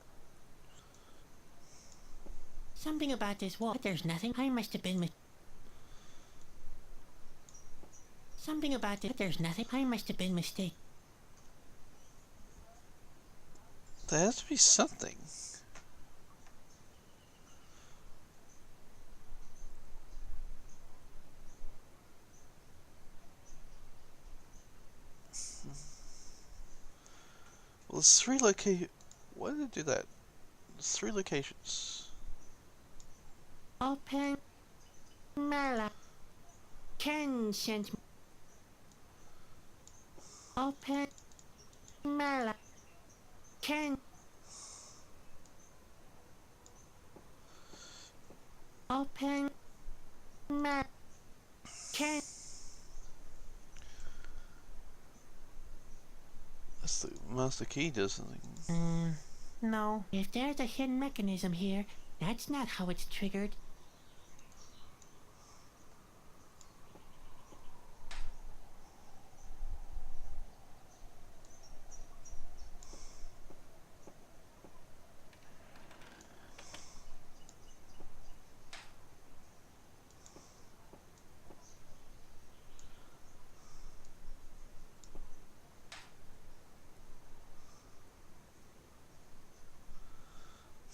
Something about this wall, but there's nothing. I must have been Something about it. There's nothing. I must have been mistaken. There has to be something. Well, there's 3 locations. Why did it do that? There's 3 locations. Open Mala. Ken sent me. Open Mala. Ken. Open Mala. Ken. That's the master key does something. No. If there's a hidden mechanism here, that's not how it's triggered.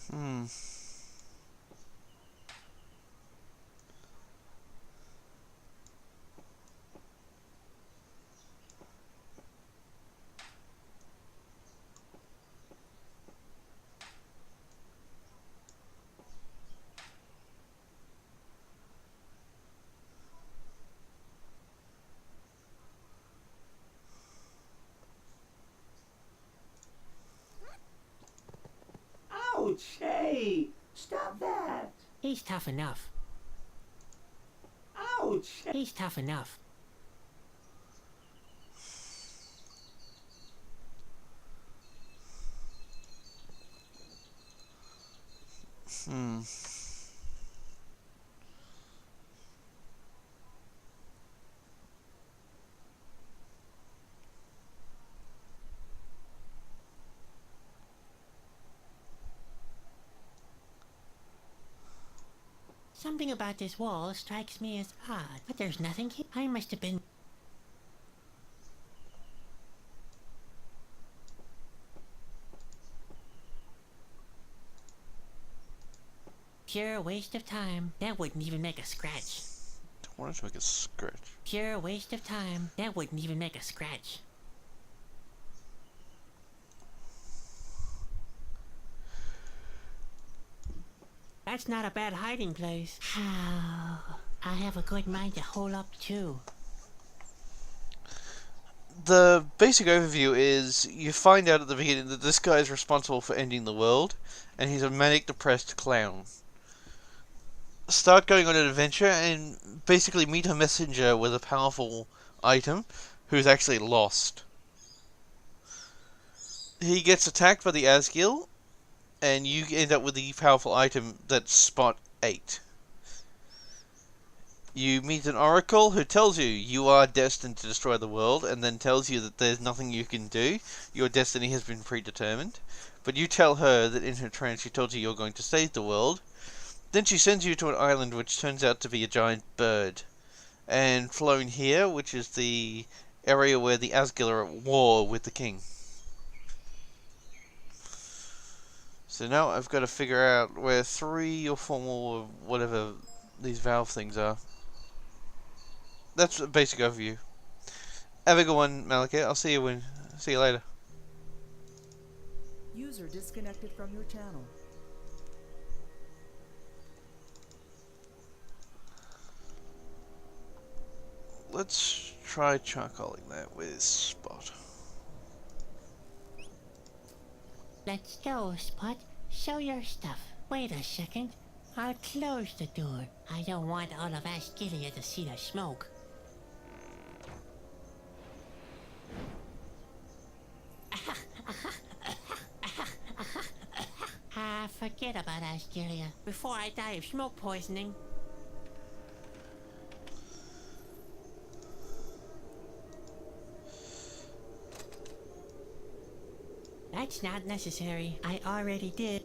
Hmm. Ouch! Hey! Stop that! He's tough enough. Ouch! He's tough enough. Hmm. Something about this wall strikes me as odd, but there's nothing here. I must have been... Pure waste of time. That wouldn't even make a scratch. Don't want it to make a scratch. Pure waste of time. That wouldn't even make a scratch. That's not a bad hiding place. I have a good mind to hole up too. The basic overview is you find out at the beginning that this guy is responsible for ending the world, and he's a manic depressed clown. Start going on an adventure and basically meet a messenger with a powerful item who's actually lost. He gets attacked by the Asgil, and you end up with the powerful item that's Spot 8. You meet an oracle who tells you you are destined to destroy the world, and then tells you that there's nothing you can do. Your destiny has been predetermined. But you tell her that in her trance she told you you're going to save the world. Then she sends you to an island which turns out to be a giant bird. And flown here, which is the area where the Asgil are at war with the king. So now I've got to figure out where 3 or 4 more, whatever these valve things are. That's a basic overview. Have a good one, Malachite. I'll see you later. User disconnected from your channel. Let's try charcoaling that with Spot. Let's go, Spot. Show your stuff. Wait a second. I'll close the door. I don't want all of Asgilia to see the smoke. Forget about Asgilia before I die of smoke poisoning. That's not necessary. I already did.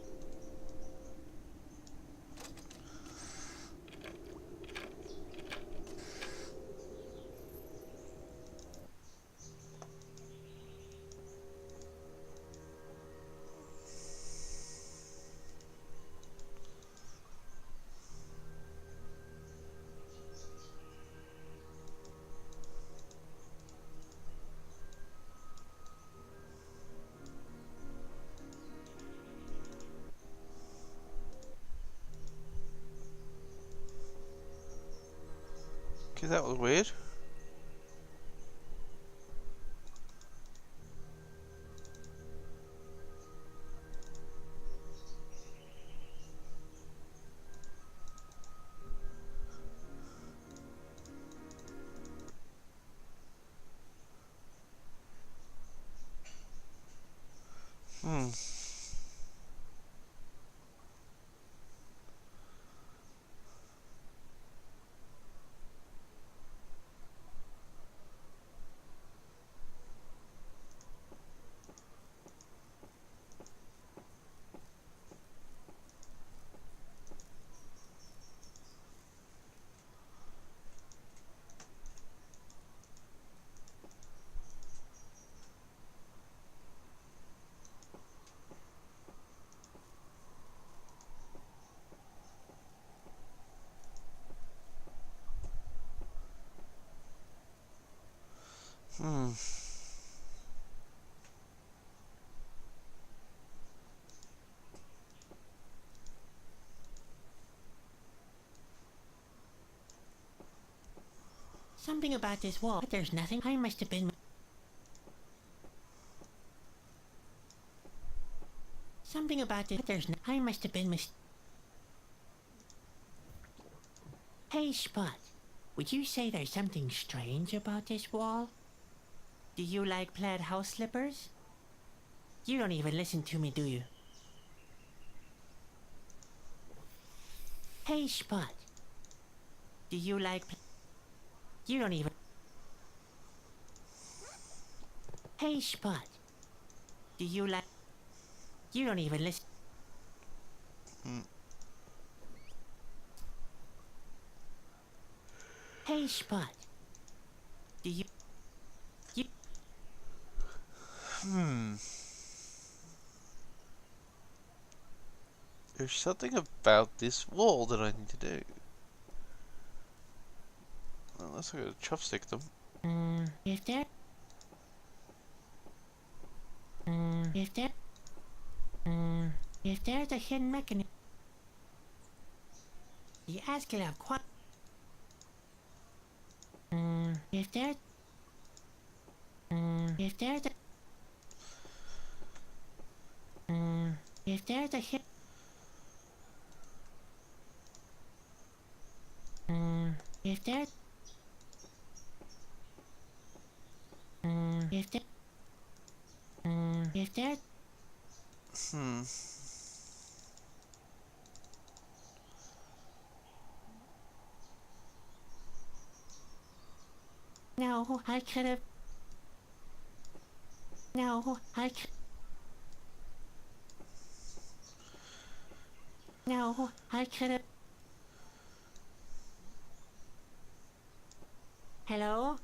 Okay, that was weird. Hmm. Hmm. Something about this wall. But there's nothing. I must have been. Something about this. But there's no. I must have been Hey, Spot. Would you say there's something strange about this wall? Do you like plaid house slippers? You don't even listen to me, do you? Hey, Spot. Do you like... You don't even... Hey, Spot. Do you like... You don't even listen... Hey, Spot. Do you... You... There's something about this wall that I need to do. Unless I gotta chopstick them. If there... If there... If there's a hidden mechanism... The Ascalon quite... If there's... If there's a... If there's a hit... If there's... If there... If there's... No, I could have... No, I could... No, I could have... Hello?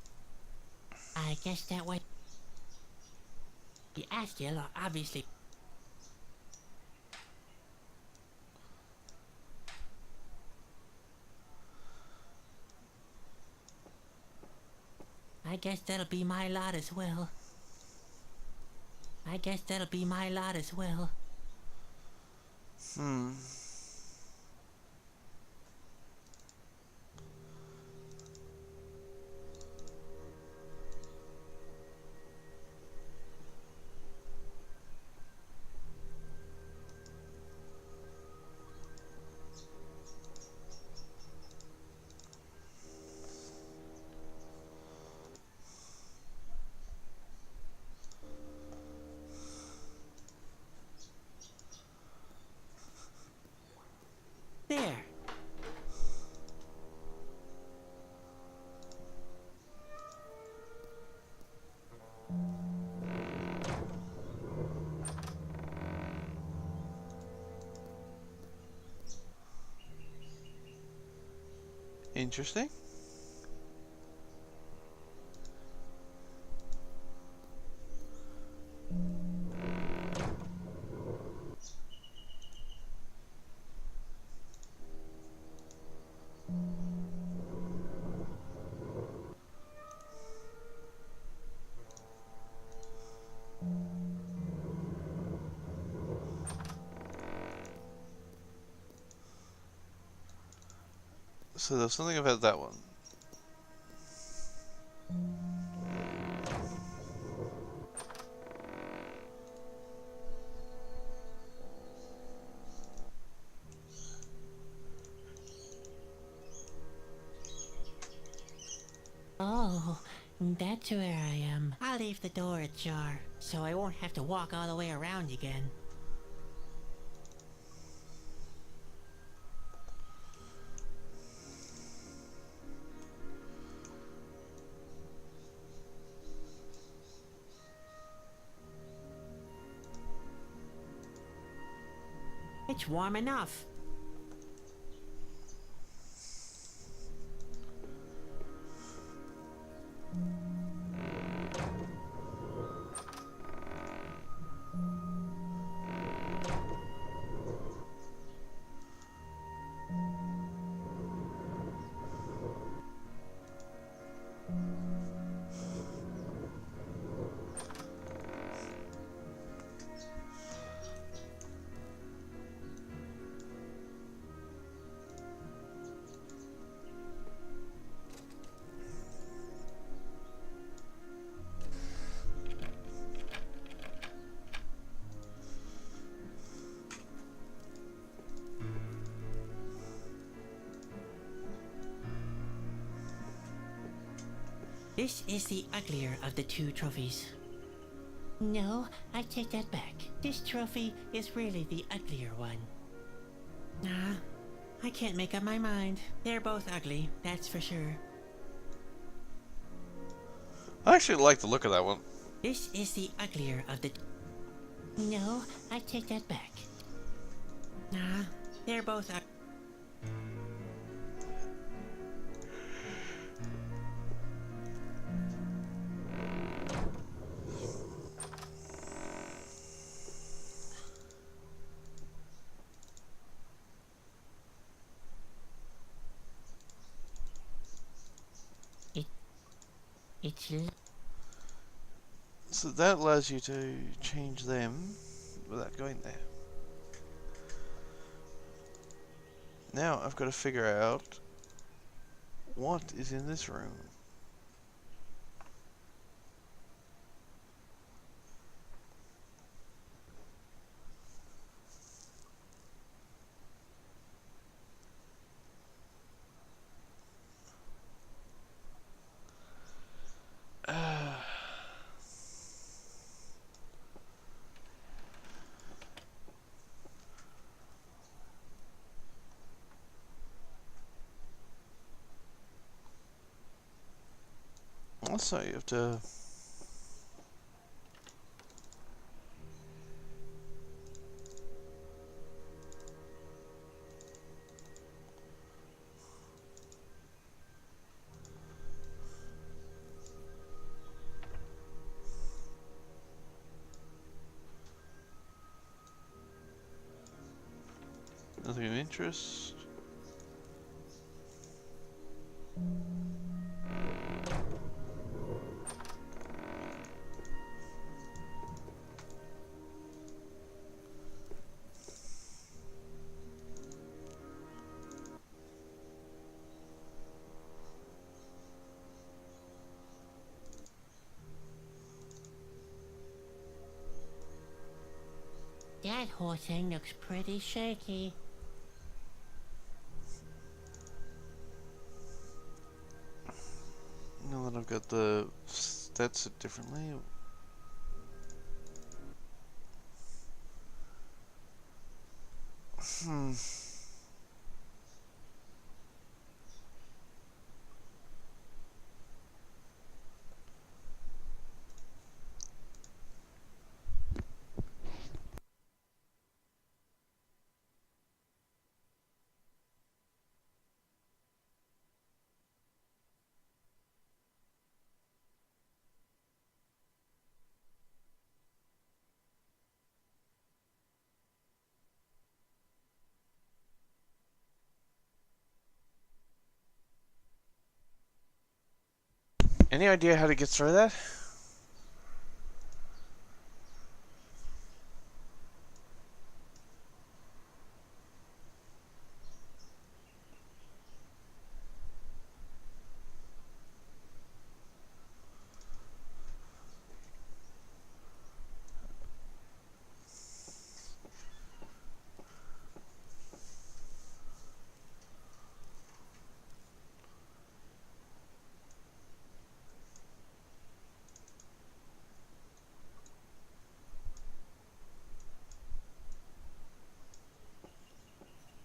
I guess that way... The Ascalon obviously... I guess that'll be my lot as well. I guess that'll be my lot as well. There. Interesting. So there's something about that one. Oh, that's where I am. I'll leave the door ajar, so I won't have to walk all the way around again. It's warm enough. This is the uglier of the two trophies. No, I take that back. This trophy is really the uglier one. Nah, I can't make up my mind. They're both ugly, that's for sure. I actually like the look of that one. This is the uglier of the... No, I take that back. Nah, they're both ugly. So that allows you to change them without going there. Now I've got to figure out what is in this room. Also, you have to... Nothing of interest. That whole thing looks pretty shaky. Now that I've got the stats set differently. Any idea how to get through that?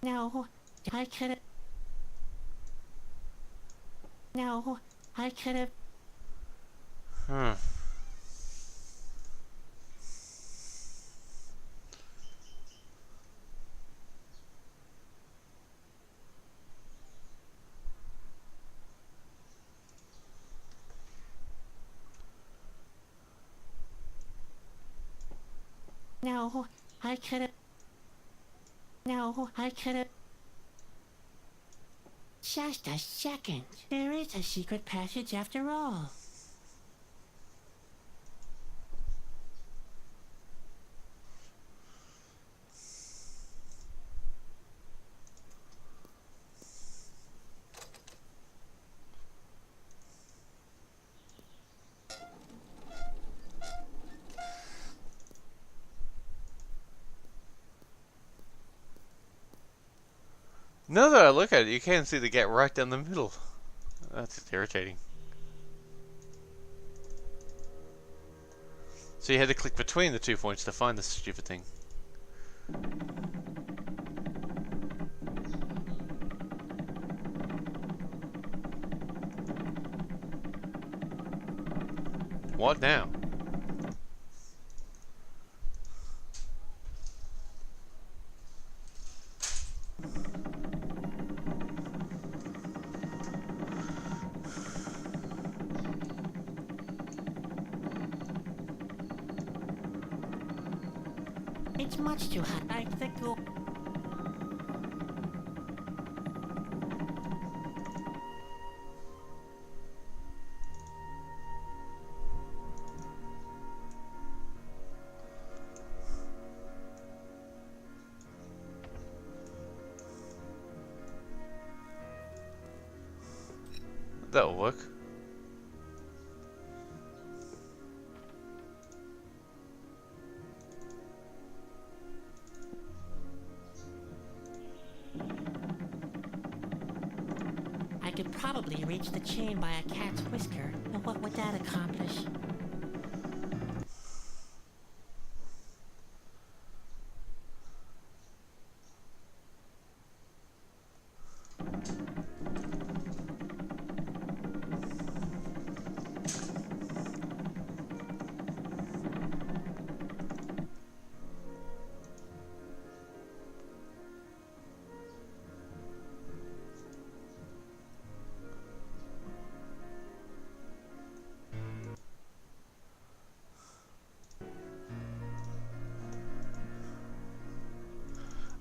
No, I could've... No, I could've... Hmm. No, I could've... No, I could've... Just a second. There is a secret passage after all. Now that I look at it, you can see the gap right down the middle. That's irritating. So you had to click between the 2 points to find this stupid thing. What now? It's much too hot. I think we'll... That'll work. I could probably reach the chain by a cat's whisker, but what would that accomplish?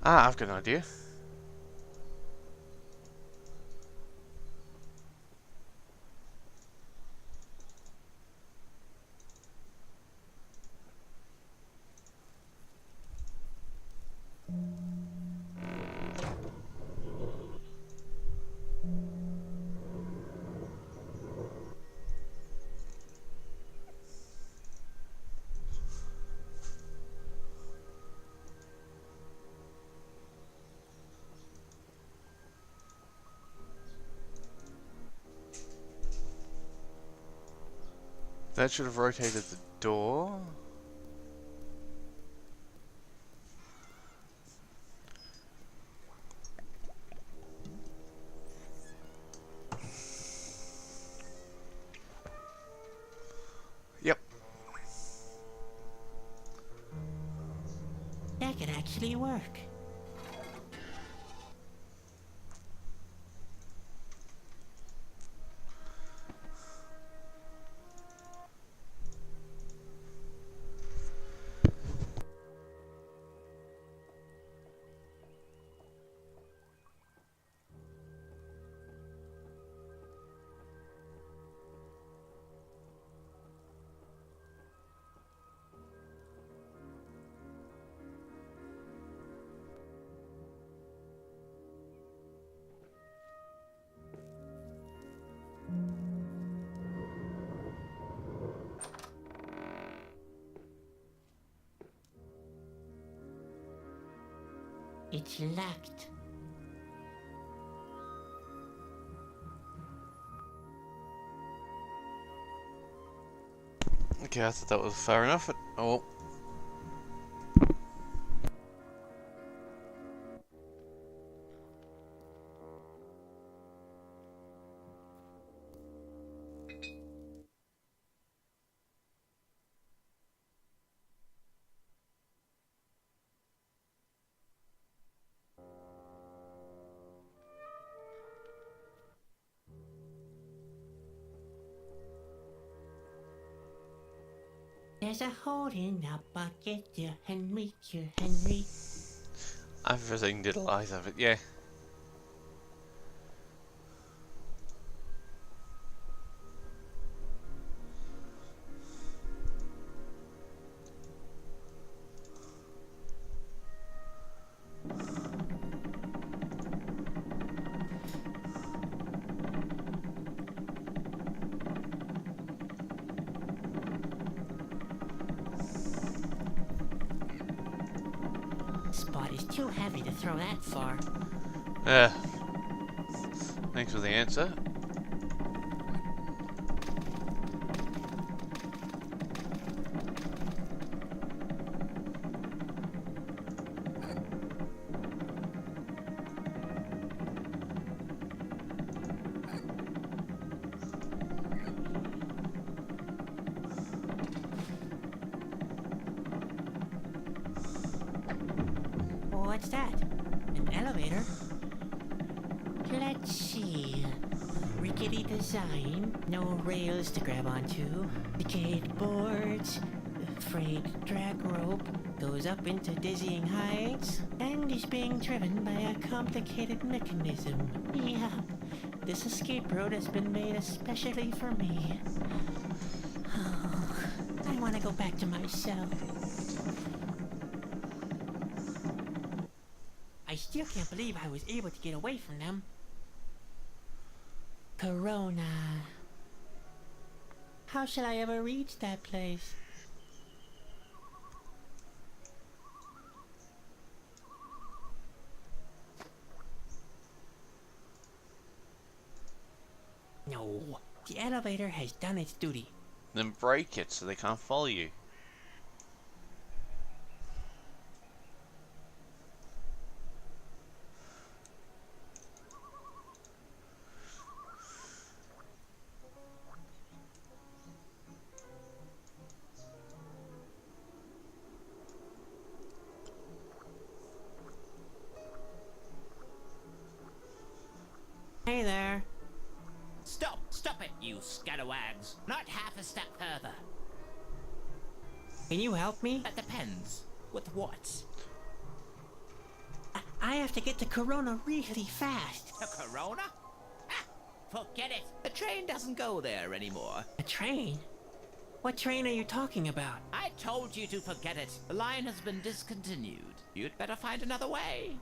Ah, I've got an idea. That should have rotated the door. Yep. That could actually work. It's locked. Okay, I thought that was far enough. Oh. There's a hole in the bucket, dear Henry, dear Henry. Everything did a lot of it, yeah. Spot is too heavy to throw that far. Thanks for the answer. What's that? An elevator? Let's see. Rickety design, no rails to grab onto, decayed boards, frayed drag rope, goes up into dizzying heights, and is being driven by a complicated mechanism. Yeah, this escape route has been made especially for me. Oh, I want to go back to my cell. I still can't believe I was able to get away from them. Corona. How shall I ever reach that place? No, the elevator has done its duty. Then break it so they can't follow you. Hey there. Stop it, you scalawags. Not half a step further. Can you help me? That depends. With what? I have to get to Corona really fast. The Corona? Ah, forget it. The train doesn't go there anymore. A train? What train are you talking about? I told you to forget it. The line has been discontinued. You'd better find another way.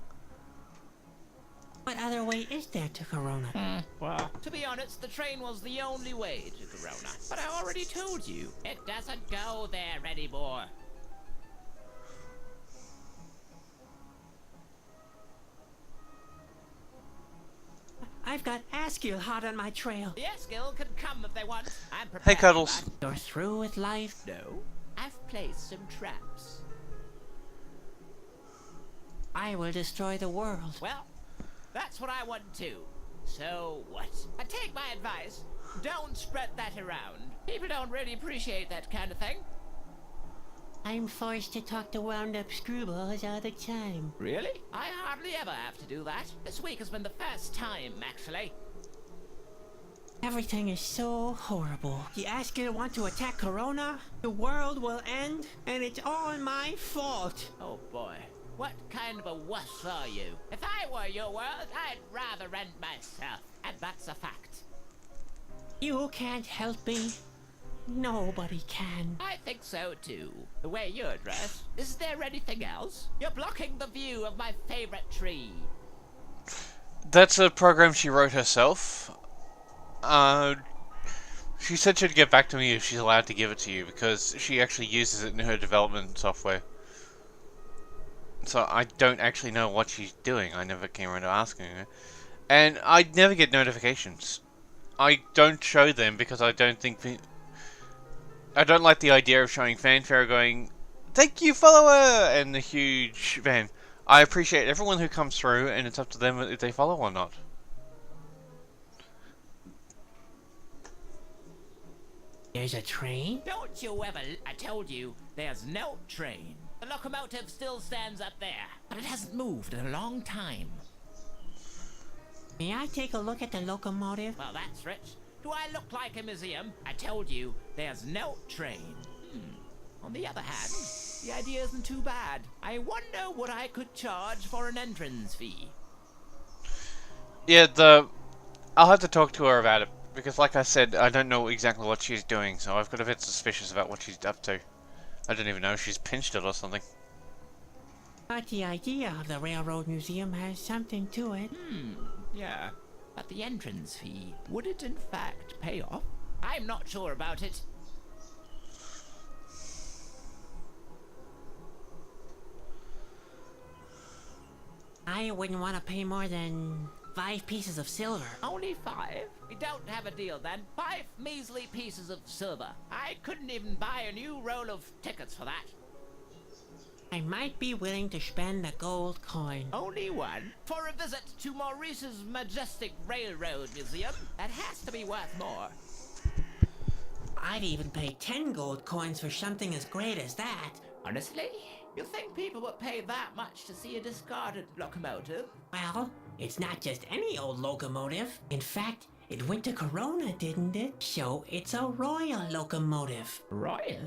What other way is there to Corona? Well, to be honest, the train was the only way to Corona. But I already told you, it doesn't go there anymore. I've got Askew hot on my trail. The Eskill can come if they want. I'm prepared. Hey, for Cuddles. that. You're through with life? No, I've placed some traps. I will destroy the world. Well, that's what I want to. So what? And take my advice. Don't spread that around. People don't really appreciate that kind of thing. I'm forced to talk to wound-up screwballs all the time. Really? I hardly ever have to do that. This week has been the first time, actually. Everything is so horrible. The Askew want to attack Corona, the world will end, and it's all my fault. Oh boy. What kind of a wuss are you? If I were your world, I'd rather end myself. And that's a fact. You can't help me. Nobody can. I think so too. The way you're dressed. Is there anything else? You're blocking the view of my favorite tree. That's a program she wrote herself. She said she'd get back to me if she's allowed to give it to you, because she actually uses it in her development software. So I don't actually know what she's doing. I never came around to asking her. And I never get notifications. I don't show them because I don't think... I don't like the idea of showing fanfare going, "Thank you, follower!" and the huge van. I appreciate everyone who comes through, and it's up to them if they follow or not. There's a train? Don't you ever... I told you, there's no train. The locomotive still stands up there, but it hasn't moved in a long time. May I take a look at the locomotive? Well, that's rich. Do I look like a museum? I told you, there's no train. On the other hand, the idea isn't too bad. I wonder what I could charge for an entrance fee. Yeah, I'll have to talk to her about it, because like I said, I don't know exactly what she's doing, so I've got a bit suspicious about what she's up to. I don't even know if she's pinched it or something. But the idea of the Railroad Museum has something to it. Yeah. But the entrance fee, would it in fact pay off? I'm not sure about it. I wouldn't want to pay more than 5 pieces of silver. Only 5? We don't have a deal then. 5 measly pieces of silver. I couldn't even buy a new roll of tickets for that. I might be willing to spend a gold coin. Only 1? For a visit to Maurice's Majestic Railroad Museum? That has to be worth more. I'd even pay 10 gold coins for something as great as that. Honestly? You think people would pay that much to see a discarded locomotive? Well, it's not just any old locomotive. In fact, it went to Corona, didn't it? So it's a royal locomotive. Royal?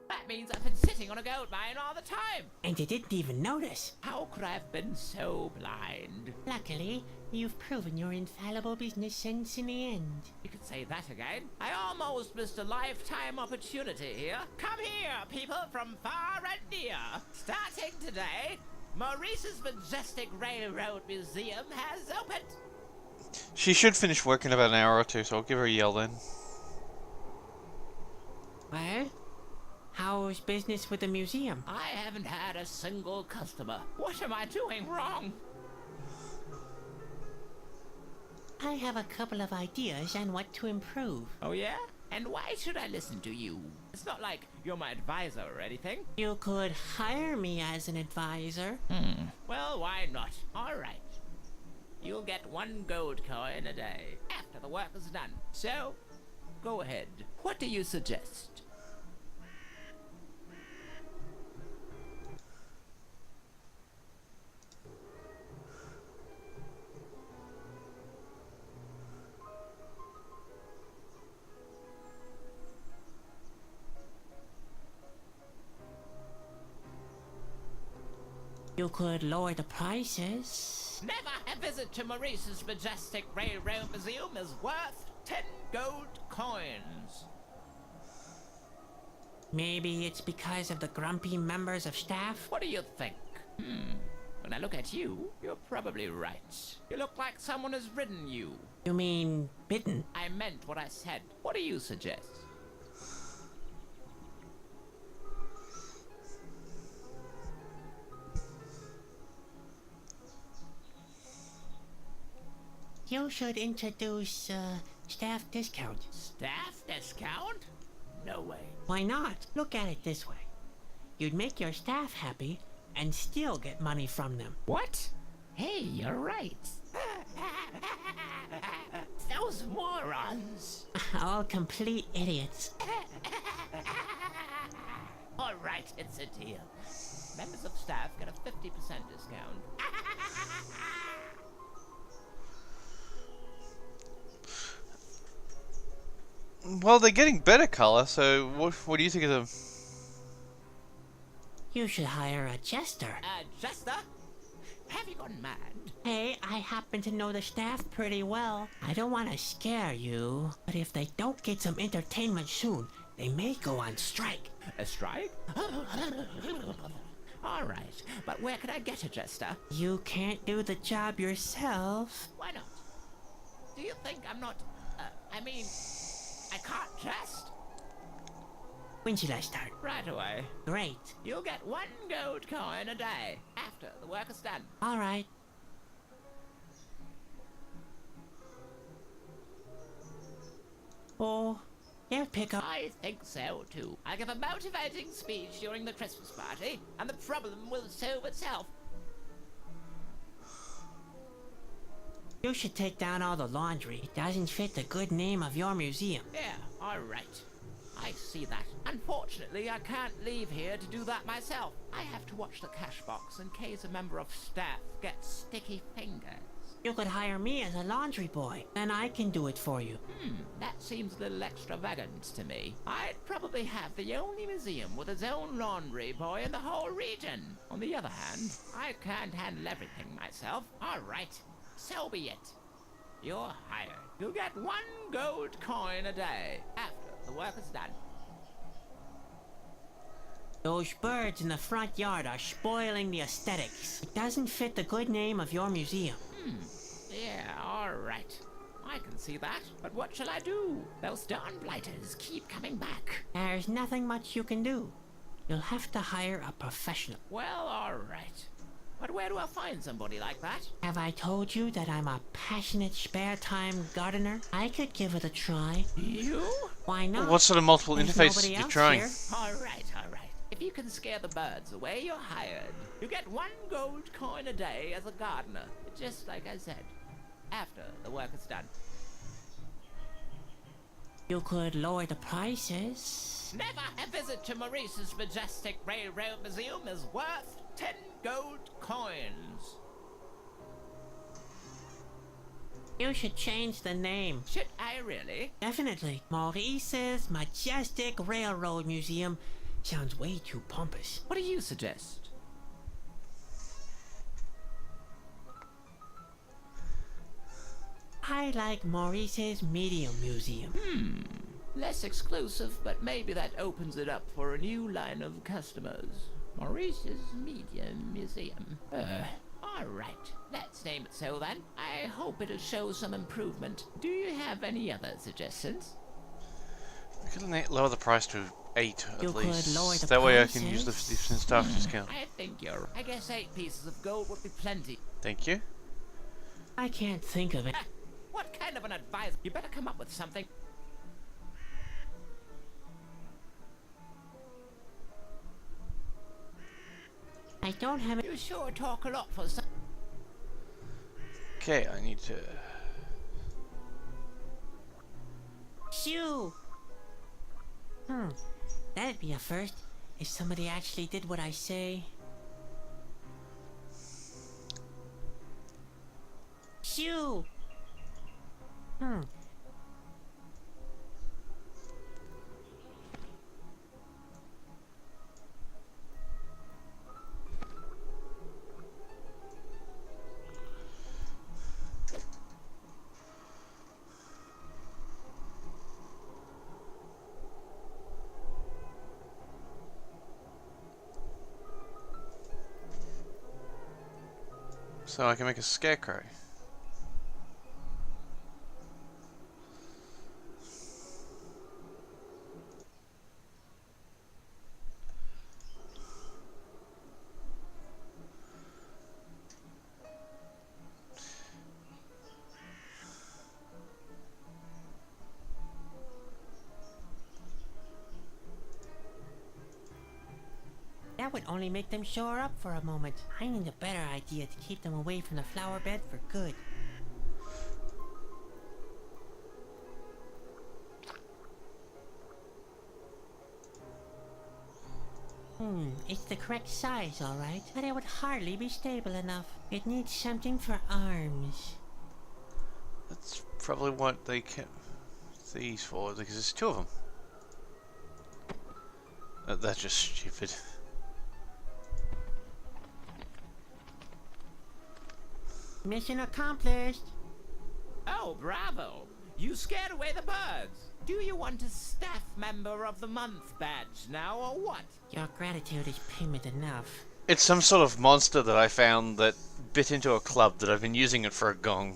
That means I've been sitting on a gold mine all the time. And you didn't even notice. How could I have been so blind? Luckily, you've proven your infallible business sense in the end. You could say that again. I almost missed a lifetime opportunity here. Come here, people from far and near. Starting today, Maurice's Majestic Railroad Museum has opened. She should finish work in about an hour or two, so I'll give her a yell then. Well, how's business with the museum? I haven't had a single customer. What am I doing wrong? I have a couple of ideas on what to improve. Oh yeah? And why should I listen to you? It's not like you're my advisor or anything. You could hire me as an advisor. Well, why not? All right. You'll get 1 gold coin a day after the work is done. So, go ahead. What do you suggest? You could lower the prices. Never a visit to Maurice's Majestic Railroad Museum is worth 10 gold coins. Maybe it's because of the grumpy members of staff. What do you think? When I look at you, you're probably right. You look like someone has ridden you. You mean bitten? I meant what I said. What do you suggest? You should introduce staff discount. Staff discount? No way. Why not? Look at it this way. You'd make your staff happy and still get money from them. What? Hey, you're right. Those morons. All complete idiots. All right, it's a deal. Members of staff get a 50% discount. Well, they're getting better color, so what do you think of them? You should hire a jester. Jester? Have you gone mad? Hey, I happen to know the staff pretty well. I don't want to scare you, but if they don't get some entertainment soon, they may go on strike. A strike? All right, but where can I get a jester? You can't do the job yourself. Why not? Do you think I'm not... I can't jest? When should I start? Right away. Great. You'll get 1 gold coin a day after the work is done. All right. Oh, they'll pick up. I think so, too. I'll give a motivating speech during the Christmas party, and the problem will solve itself. You should take down all the laundry. It doesn't fit the good name of your museum. Yeah, all right. I see that. Unfortunately, I can't leave here to do that myself. I have to watch the cash box in case a member of staff gets sticky fingers. You could hire me as a laundry boy, and I can do it for you. That seems a little extravagant to me. I'd probably have the only museum with its own laundry boy in the whole region. On the other hand, I can't handle everything myself. All right, so be it. You're hired. You'll get 1 gold coin a day after the work is done. Those birds in the front yard are spoiling the aesthetics. It doesn't fit the good name of your museum. Yeah, all right. I can see that. But what shall I do? Those darn blighters keep coming back. There's nothing much you can do. You'll have to hire a professional. Well, all right. But where do I find somebody like that? Have I told you that I'm a passionate spare time gardener? I could give it a try. You? Why not? What sort of multiple There's interfaces nobody are you else trying? here. All right, all right. If you can scare the birds away, you're hired. You get 1 gold coin a day as a gardener, just like I said, after the work is done. You could lower the prices. Never a visit to Maurice's Majestic Railroad Museum is worth 10 gold coins. You should change the name. Should I really? Definitely. Maurice's Majestic Railroad Museum sounds way too pompous. What do you suggest? I like Maurice's Medium Museum. Less exclusive, but maybe that opens it up for a new line of customers. Maurice's Medium Museum. All right. Let's name it so then. I hope it'll show some improvement. Do you have any other suggestions? I could lower the price to 8 at You could least. lower the That way I can use the prices. 50% staff discount. I think you're... I guess 8 pieces of gold would be plenty. Thank you. I can't think of it. What kind of an advisor? You better come up with something. I don't have it. You sure talk a lot for some... Okay, I need to... Shoo! That'd be a first. If somebody actually did what I say. Shoo! So I can make a scarecrow. That would only make them shore up for a moment. I need a better idea to keep them away from the flower bed for good. It's the correct size, alright, but it would hardly be stable enough. It needs something for arms. That's probably what they kept these for, because there's 2 of them. That's just stupid. Mission accomplished. Oh, bravo! You scared away the birds. Do you want a staff member of the month badge now, or what? Your gratitude is payment enough. It's some sort of monster that I found that bit into a club that I've been using it for a gong.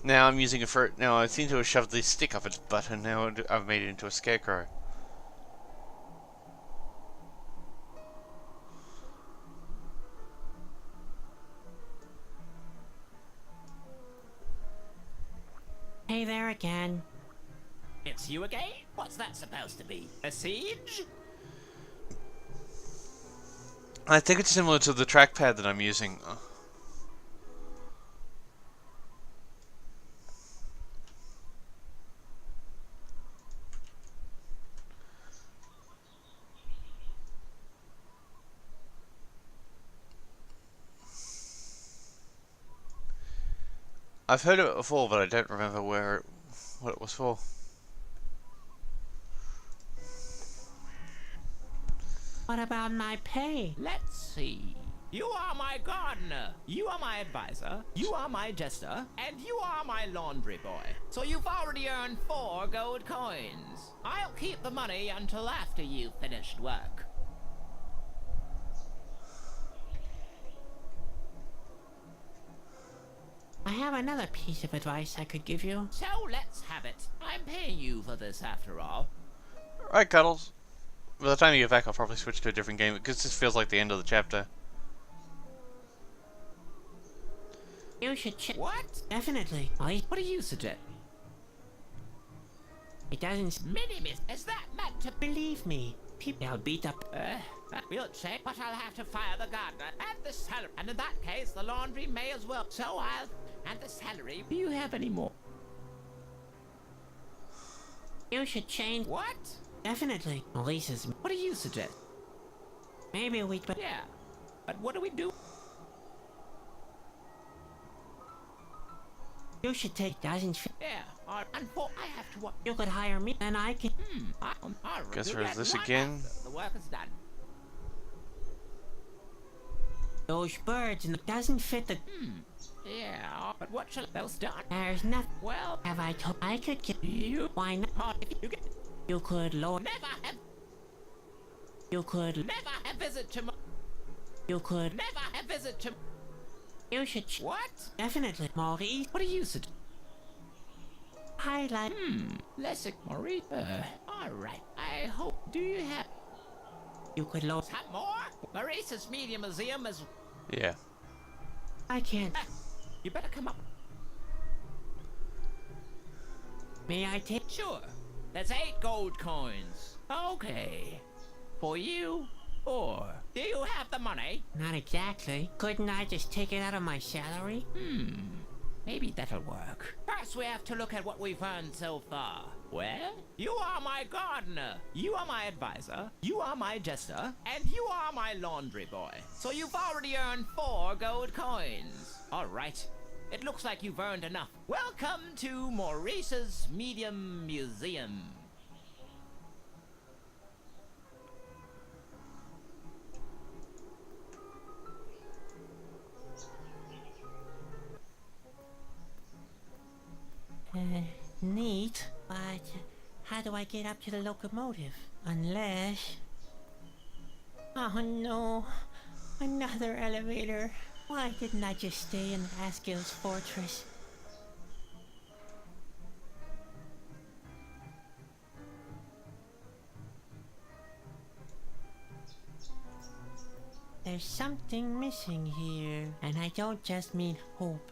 Now I'm using it for... Now I seem to have shoved this stick up its butt and now I've made it into a scarecrow. Hey there again. It's you again? What's that supposed to be? A siege? I think it's similar to the trackpad that I'm using. I've heard of it before, but I don't remember what it was for. What about my pay? Let's see. You are my gardener, you are my advisor, you are my jester, and you are my laundry boy. So you've already earned 4 gold coins. I'll keep the money until after you've finished work. I have another piece of advice I could give you. So let's have it. I'm paying you for this after all. Right, Cuddles. By the time you get back, I'll probably switch to a different game, because this feels like the end of the chapter. You should check. What? Definitely. What do you suggest? It doesn't Minimus, is that meant to believe me. People are beat up. We'll check, but I'll have to fire the gardener and the salary. And in that case, the laundry may as well. So I'll... And the salary. Do you have any more? You should change. What? Definitely. Elisa's. What do you suggest? Maybe we'd. Yeah. But what do we do? You should take doesn't. Yeah. I have to. You could hire me, and I can. Guess where's this again? The work is done. Those birds and it doesn't fit the. Yeah. But what shall those done? There's nothing. Well, Have I told? I could get. you. Why not? If you get. You could lower. Never have. You could. Never have visit to. You could. Never have visit to. You should. What? Definitely, Maurice. What do you suggest? Highlight. Less Maurice. All right. I hope. Do you have You could lower. some more? Maurice's Media Museum is. Yeah. I can't. You better come up. May I take? Sure. That's 8 gold coins. Okay. For you, 4. Do you have the money? Not exactly. Couldn't I just take it out of my salary? Maybe that'll work. First, we have to look at what we've earned so far. Well, you are my gardener, you are my advisor, you are my jester, and you are my laundry boy. So you've already earned 4 gold coins. All right. It looks like you've earned enough. Welcome to Maurice's Medium Museum. Neat, but how do I get up to the locomotive? Unless... Oh no, another elevator. Why didn't I just stay in Asgil's fortress? There's something missing here, and I don't just mean hope.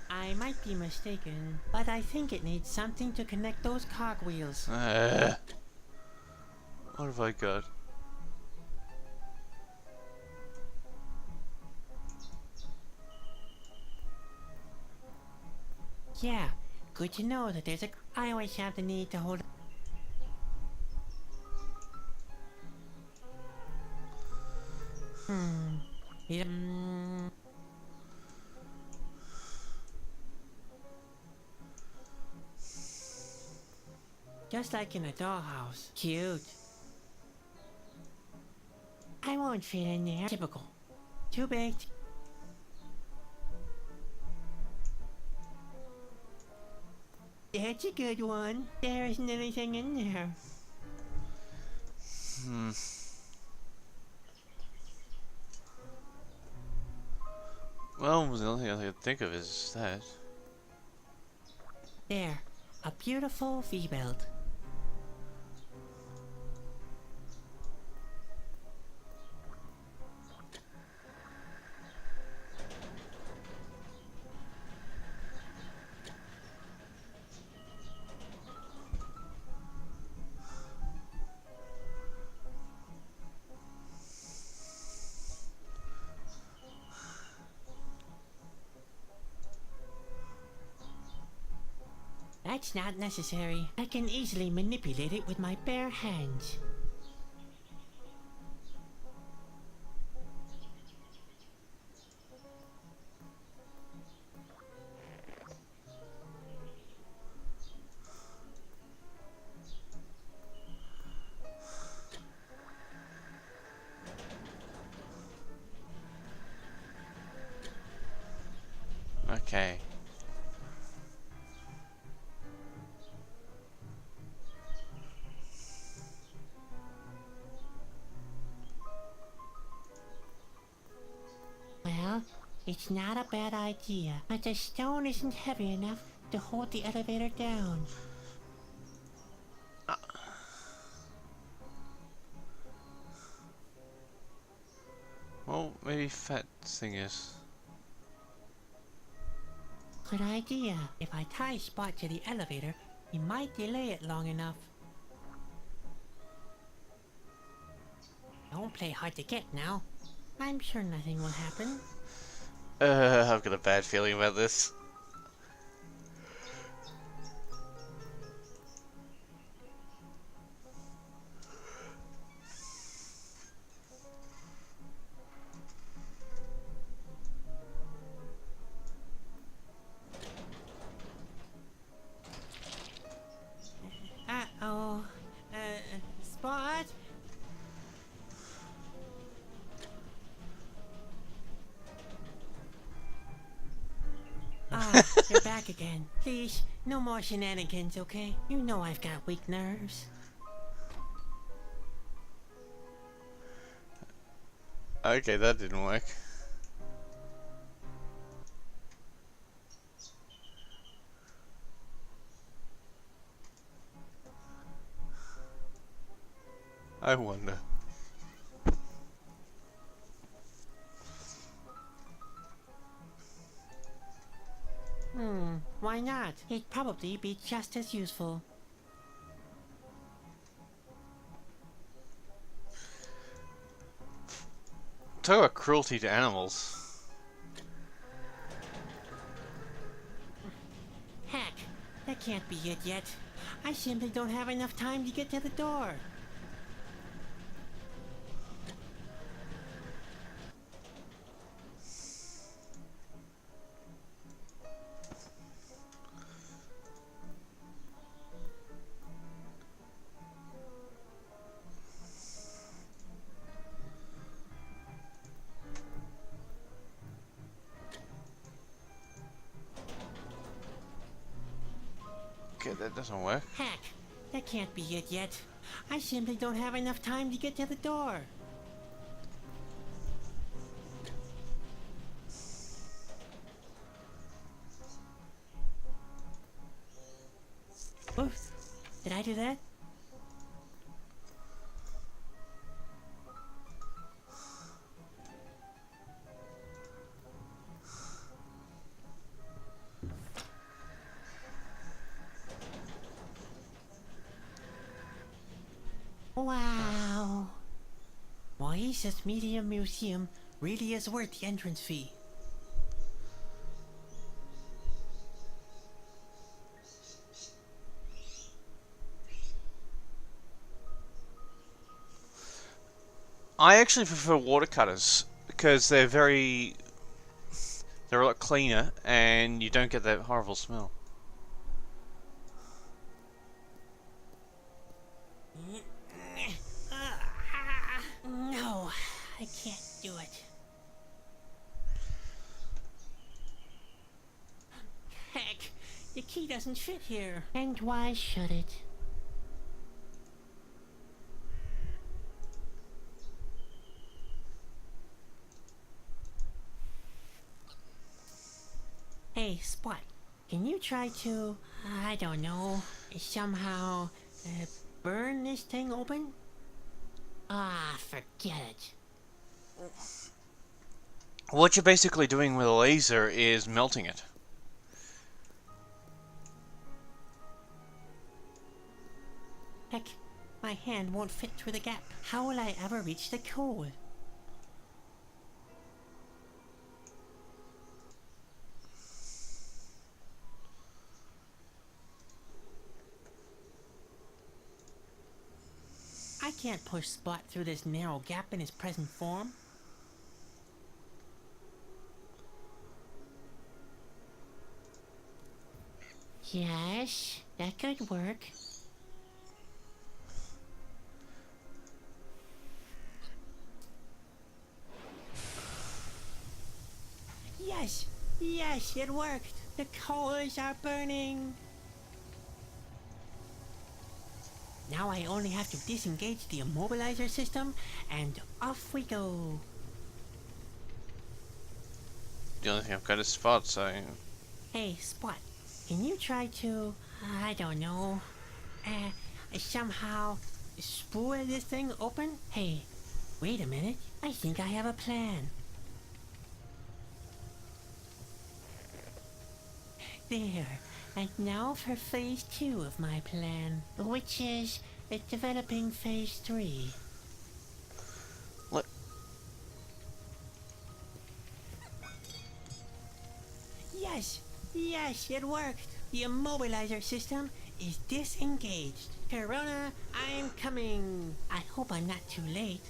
I might be mistaken, but I think it needs something to connect those cogwheels. What have I got? Yeah, good to know that there's a... I always have the need to hold... Yeah, just like in a dollhouse. Cute. I won't fit in there. Typical. Too big. That's a good one. There isn't anything in there. Well, the only thing I could think of is that. There. A beautiful V-belt. That's not necessary. I can easily manipulate it with my bare hands. Okay. Well, it's not a bad idea, but the stone isn't heavy enough to hold the elevator down. Well, maybe Fat Thing is. Good idea. If I tie Spot to the elevator, he might delay it long enough. Don't play hard to get now. I'm sure nothing will happen. I've got a bad feeling about this. Uh-oh. Spot? Ah, you're back again. Please, no more shenanigans, okay? You know I've got weak nerves. Okay, that didn't work. I wonder. Why not? It'd probably be just as useful. Talk about cruelty to animals. Heck, that can't be it yet. I simply don't have enough time to get to the door. Okay, that doesn't work. Heck, that can't be it yet. I simply don't have enough time to get to the door. Oops, did I do that? Wow. Moises Media Museum really is worth the entrance fee. I actually prefer watercutters because they're a lot cleaner and you don't get that horrible smell. No, I can't do it. Heck, the key doesn't fit here. And why should it? Hey, Spot, can you try to, I don't know, somehow burn this thing open? Ah, forget it. What you're basically doing with a laser is melting it. Heck, my hand won't fit through the gap. How will I ever reach the code? can't push Spot through this narrow gap in his present form. Yes, that could work. Yes, yes, it worked. The coals are burning. Now I only have to disengage the immobilizer system, and off we go. The only thing I've got is Spot, so... Hey, Spot, can you try to, I don't know, somehow spool this thing open? Hey, wait a minute. I think I have a plan. There. And now for phase 2 of my plan, which is developing phase 3. What? Yes, yes, it worked. The immobilizer system is disengaged. Corona, I'm coming. I hope I'm not too late.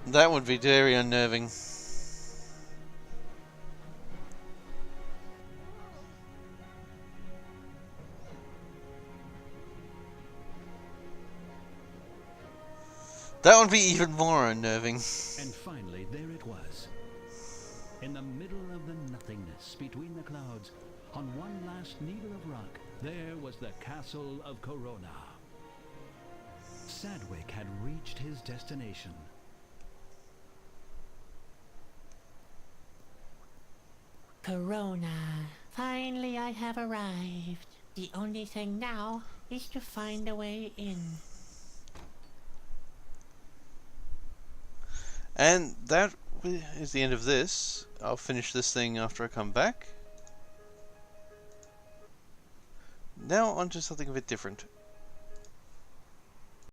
That would be very unnerving. That would be even more unnerving. And finally, there it was. In the middle of the nothingness between the clouds, on one last needle of rock, there was the castle of Corona. Sadwick had reached his destination. Corona. Finally I have arrived. The only thing now is to find a way in. And that is the end of this. I'll finish this thing after I come back. Now on to something a bit different.